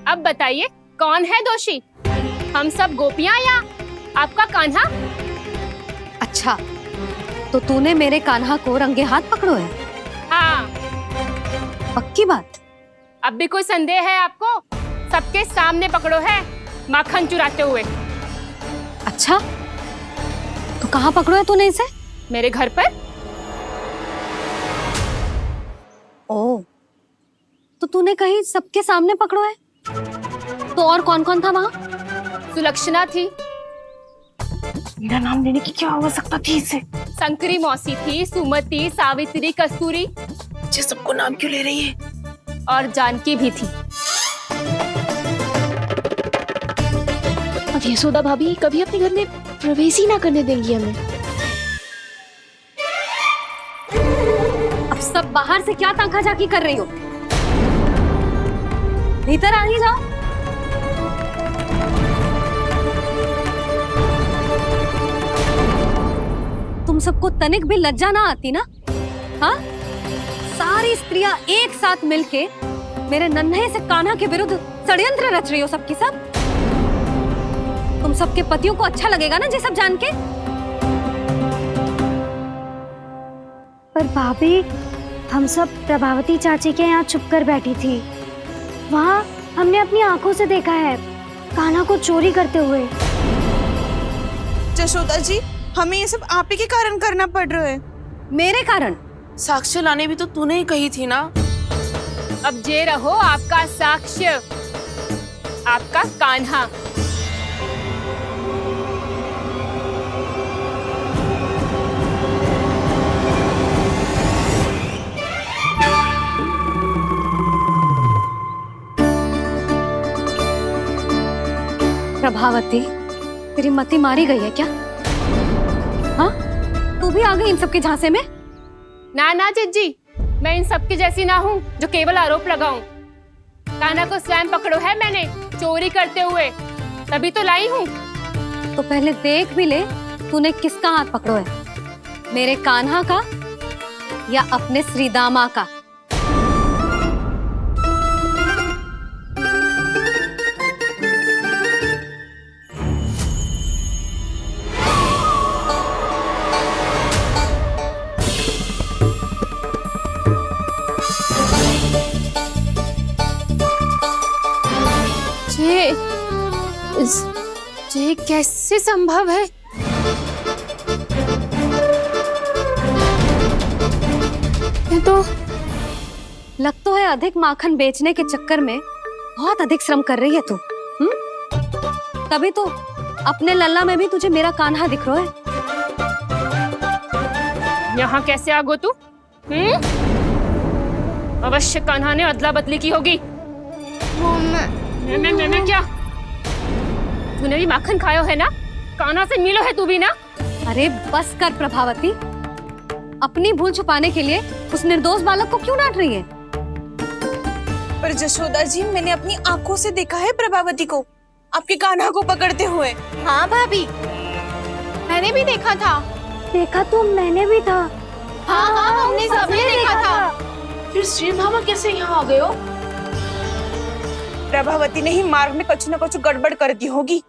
S21: अब बताइए कौन है दोषी, हम सब गोपियां या आपका कान्हा?
S3: अच्छा, तो तूने मेरे कान्हा को रंगे हाथ पकड़ो है?
S21: हाँ।
S3: पक्की बात?
S21: अब भी कोई संदेह है आपको? सबके सामने पकड़ो है, माखन चुराते हुए।
S3: अच्छा, तो कहाँ पकड़ो है तूने इसे?
S21: मेरे घर पर।
S3: ओ, तो तूने कहीं सबके सामने पकड़ो है? तो और कौन कौन था वहाँ?
S21: सुलक्षणा थी।
S16: मेरा नाम लेने की क्या आवश्यकता थी इसे?
S21: शंकरी मौसी थी, सुमति, सावित्री, कस्तूरी।
S15: ये सबको नाम क्यों ले रही है?
S21: और जानकी भी थी।
S15: अब यशोदा भाभी कभी अपने घर में प्रवेश ही ना करने देंगी हमें।
S3: अब सब बाहर से क्या ताका झाकी कर रही हो? भीतर आ ही जाओ। तुम सबको तनिक भी लज्जा ना आती ना? हाँ? सारी स्त्रियां एक साथ मिलके मेरे नन्हे से कान्हा के विरुद्ध षड्यंत्र रच रही हो सबकी सब। तुम सबके पतियों को अच्छा लगेगा ना ये सब जान के?
S4: पर भाभी, हम सब प्रभावती चाची के यहाँ छुप कर बैठी थी। वहाँ हमने अपनी आंखों से देखा है कान्हा को चोरी करते हुए।
S16: जशोदा जी, हमें ये सब आप ही के कारण करना पड़ रहा है।
S3: मेरे कारण?
S15: साक्ष्य लाने भी तो तूने ही कही थी ना।
S21: अब जे रहो आपका साक्ष्य, आपका कान्हा।
S3: प्रभावती, तेरी मति मारी गई है क्या? हाँ? तू भी आ गई इन सबके झांसे में?
S21: ना ना जिज्जी, मैं इन सबकी जैसी ना हूँ जो केवल आरोप लगाऊं। कान्हा को स्वयं पकड़ो है मैंने चोरी करते हुए, तभी तो लाई हूँ।
S3: तो पहले देख भी ले तूने किसका हाथ पकड़ो है, मेरे कान्हा का या अपने श्रीदामा का?
S21: ये कैसे संभव है? ये तो
S3: लग तो है अधिक माखन बेचने के चक्कर में बहुत अधिक श्रम कर रही है तू। तभी तो अपने लल्ला में भी तुझे मेरा कान्हा दिख रहा है।
S21: यहाँ कैसे आ गो तू? अवश्य कान्हा ने अदला बदली की होगी। मैं क्या? तूने भी माखन खायो है ना? कान्हा से मिलो है तू भी ना?
S3: अरे बस कर प्रभावती, अपनी भूल छुपाने के लिए उस निर्दोष बालक को क्यों डांट रही है?
S16: पर जशोदा जी, मैंने अपनी आंखों से देखा है प्रभावती को आपके कान्हा को पकड़ते हुए।
S21: हाँ भाभी, मैंने भी देखा था।
S4: देखा तो मैंने भी था।
S21: हाँ हाँ, हमने सबने देखा था।
S15: फिर श्रीधामा कैसे यहाँ आ गए हो?
S16: प्रभावती ने ही मार्ग में कुछ न कुछ गड़बड़ कर दी होगी।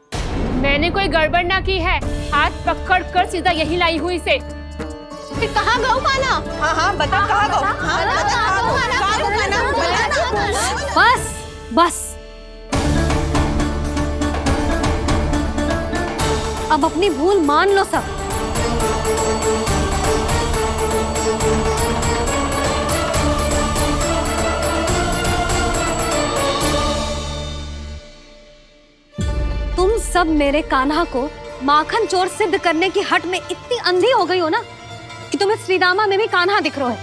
S21: मैंने कोई गड़बड़ ना की है, हाथ पकड़ कर सीधा यही लाई हुई से। फिर कहाँ गऊ कान्हा?
S16: हाँ हाँ बता, कहाँ गऊ? हाँ बता, कहाँ गऊ कान्हा?
S3: बस बस, अब अपनी भूल मान लो सब। तुम सब मेरे कान्हा को माखन चोर सिद्ध करने की हट में इतनी अंधी हो गई हो ना कि तुम्हें श्रीदामा में भी कान्हा दिख रहा है।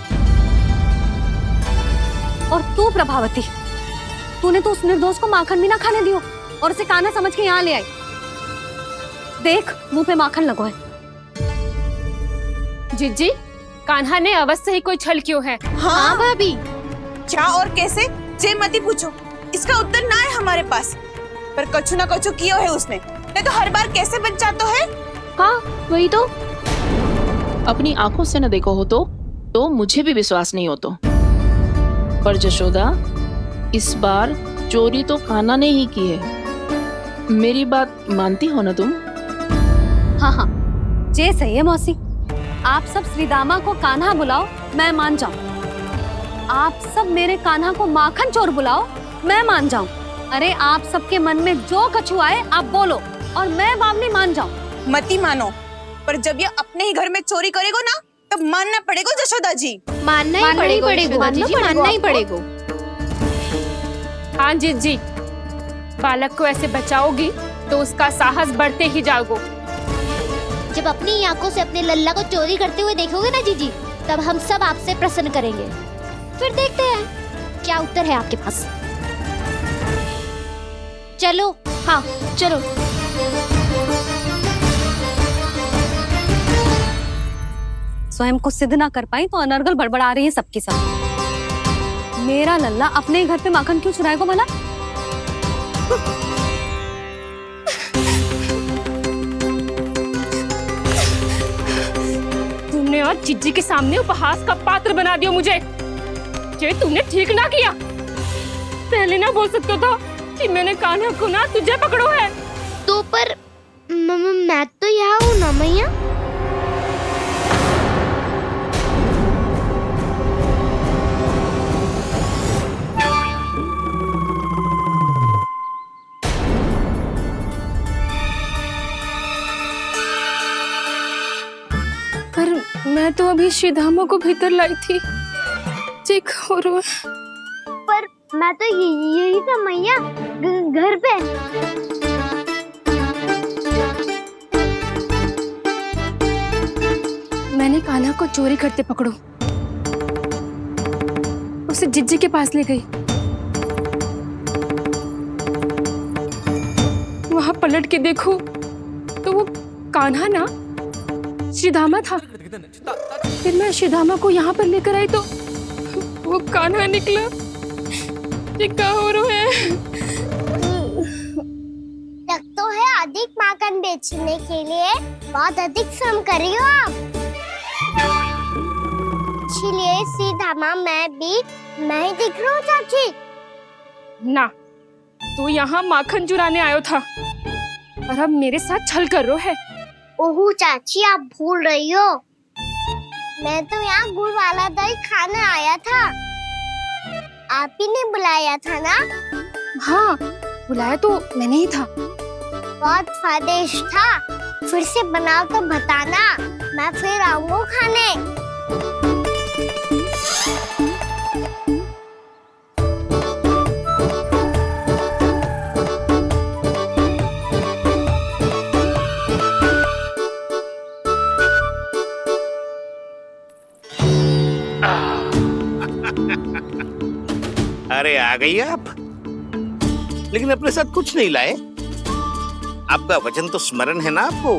S3: और तू प्रभावती, तूने तो उस निर्दोष को माखन भी ना खाने दियो और उसे कान्हा समझ के यहाँ ले आई। देख, मुंह पे माखन लगो है।
S21: जिज्जी, कान्हा ने अवश्य ही कोई छल क्यों है।
S16: हाँ भाभी, क्या और कैसे? जे मती पूछो, इसका उत्तर ना है हमारे पास। पर कछु ना कछु कियो है उसने, नहीं तो हर बार कैसे बच जाता है।
S15: हाँ वही तो, अपनी आंखों से न देखो हो तो मुझे भी विश्वास नहीं हो तो। पर जशोदा, इस बार चोरी तो कान्हा ने ही की है। मेरी बात मानती हो ना तुम?
S3: हाँ हाँ, जे सही है मौसी। आप सब श्रीदामा को कान्हा बुलाओ, मैं मान जाऊं। आप सब मेरे कान्हा को माखन चोर बुलाओ, मैं मान जाऊं। अरे आप सबके मन में जो कछु आए आप बोलो और मैं बावली मान जाऊं।
S16: मती मानो, पर जब ये अपने ही घर में चोरी करेगो ना तब मानना पड़ेगा जशोदा जी।
S21: मानना ही पड़ेगा, मानना ही पड़ेगा। हाँ जीजी, बालक को ऐसे बचाओगी तो उसका साहस बढ़ते ही जाओगे।
S4: जब अपनी आंखों से अपने लल्ला को चोरी करते हुए देखोगे ना जीजी, तब हम सब आपसे प्रसन्न करेंगे। फिर देखते हैं क्या उत्तर है आपके पास। चलो। हाँ चलो।
S3: स्वयं को सिद्ध ना कर पाई तो अनर्गल बड़बड़ा रही है सबके साथ। मेरा लल्ला अपने ही घर पे माखन क्यों चुराएगा भला?
S21: तुमने आज जीजी के सामने उपहास का पात्र बना दिया मुझे। ये तुमने ठीक ना किया। पहले ना बोल सकता था कि मैंने कान्हा को ना तुझे पकड़ो है।
S4: तो पर मैं तो यहाँ हूँ ना मैया।
S21: पर मैं तो अभी श्रीधामा को भीतर लाई थी। चेक हो रहा है।
S4: पर मैं तो यही था मैया, घर पे।
S21: मैंने कान्हा को चोरी करते पकड़ो, उसे जिज्जी के पास ले गई। वहां पलट के देखो तो वो कान्हा ना श्रीधामा था। फिर मैं श्रीधामा को यहाँ पर लेकर आई तो वो कान्हा निकला। ये क्या हो रहा है?
S4: तो है अधिक माखन बेचने के लिए बहुत अधिक श्रम कर रही हो आप। इसलिए श्रीधामा मैं ही दिख रहा हूँ चाची।
S21: ना, तू यहाँ माखन चुराने आयो था और अब मेरे साथ छल कर रहा है।
S4: ओह चाची, आप भूल रही हो। मैं तो यहाँ गुड़ वाला दही खाने आया था। आप ही ने बुलाया था ना?
S21: हाँ, बुलाया तो मैंने ही था।
S4: बहुत स्वादिष्ट था। फिर से बनाओ तो बताना, मैं फिर आऊंगा खाने।
S18: अरे आ गई आप, लेकिन अपने साथ कुछ नहीं लाए। आपका वचन तो स्मरण है ना आपको?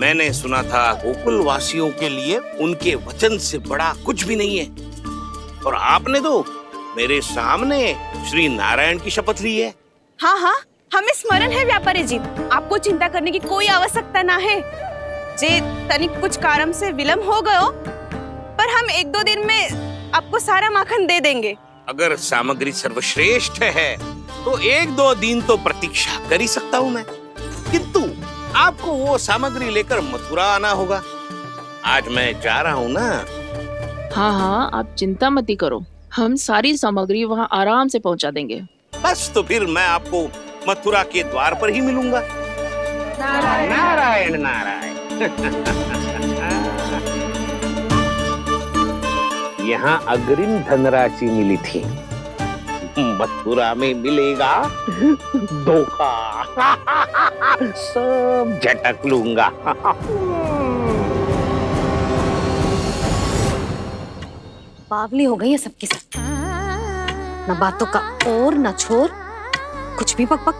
S18: मैंने सुना था गोकुल वासियों के लिए उनके वचन से बड़ा कुछ भी नहीं है। और आपने तो मेरे सामने श्री नारायण की शपथ ली है।
S16: हाँ हाँ, हमें स्मरण है व्यापारी जी। आपको चिंता करने की कोई आवश्यकता ना है। जे तनिक कुछ कारण से विलंब हो गयो, पर हम 1-2 दिन में आपको सारा माखन दे देंगे।
S18: अगर सामग्री सर्वश्रेष्ठ है तो 1-2 दिन तो प्रतीक्षा कर ही सकता हूँ मैं, किंतु आपको वो सामग्री लेकर मथुरा आना होगा। आज मैं जा रहा हूँ ना।
S15: हाँ हाँ, आप चिंता मत करो, हम सारी सामग्री वहाँ आराम से पहुँचा देंगे।
S18: बस तो फिर मैं आपको मथुरा के द्वार पर ही मिलूंगा। नारायण नारायण। यहाँ अग्रिम धनराशि मिली थी, मथुरा में मिलेगा धोखा। सब झटक लूंगा।
S3: बावली हो गई है सबकी सब। न बातों का और न छोर, कुछ भी बक बक।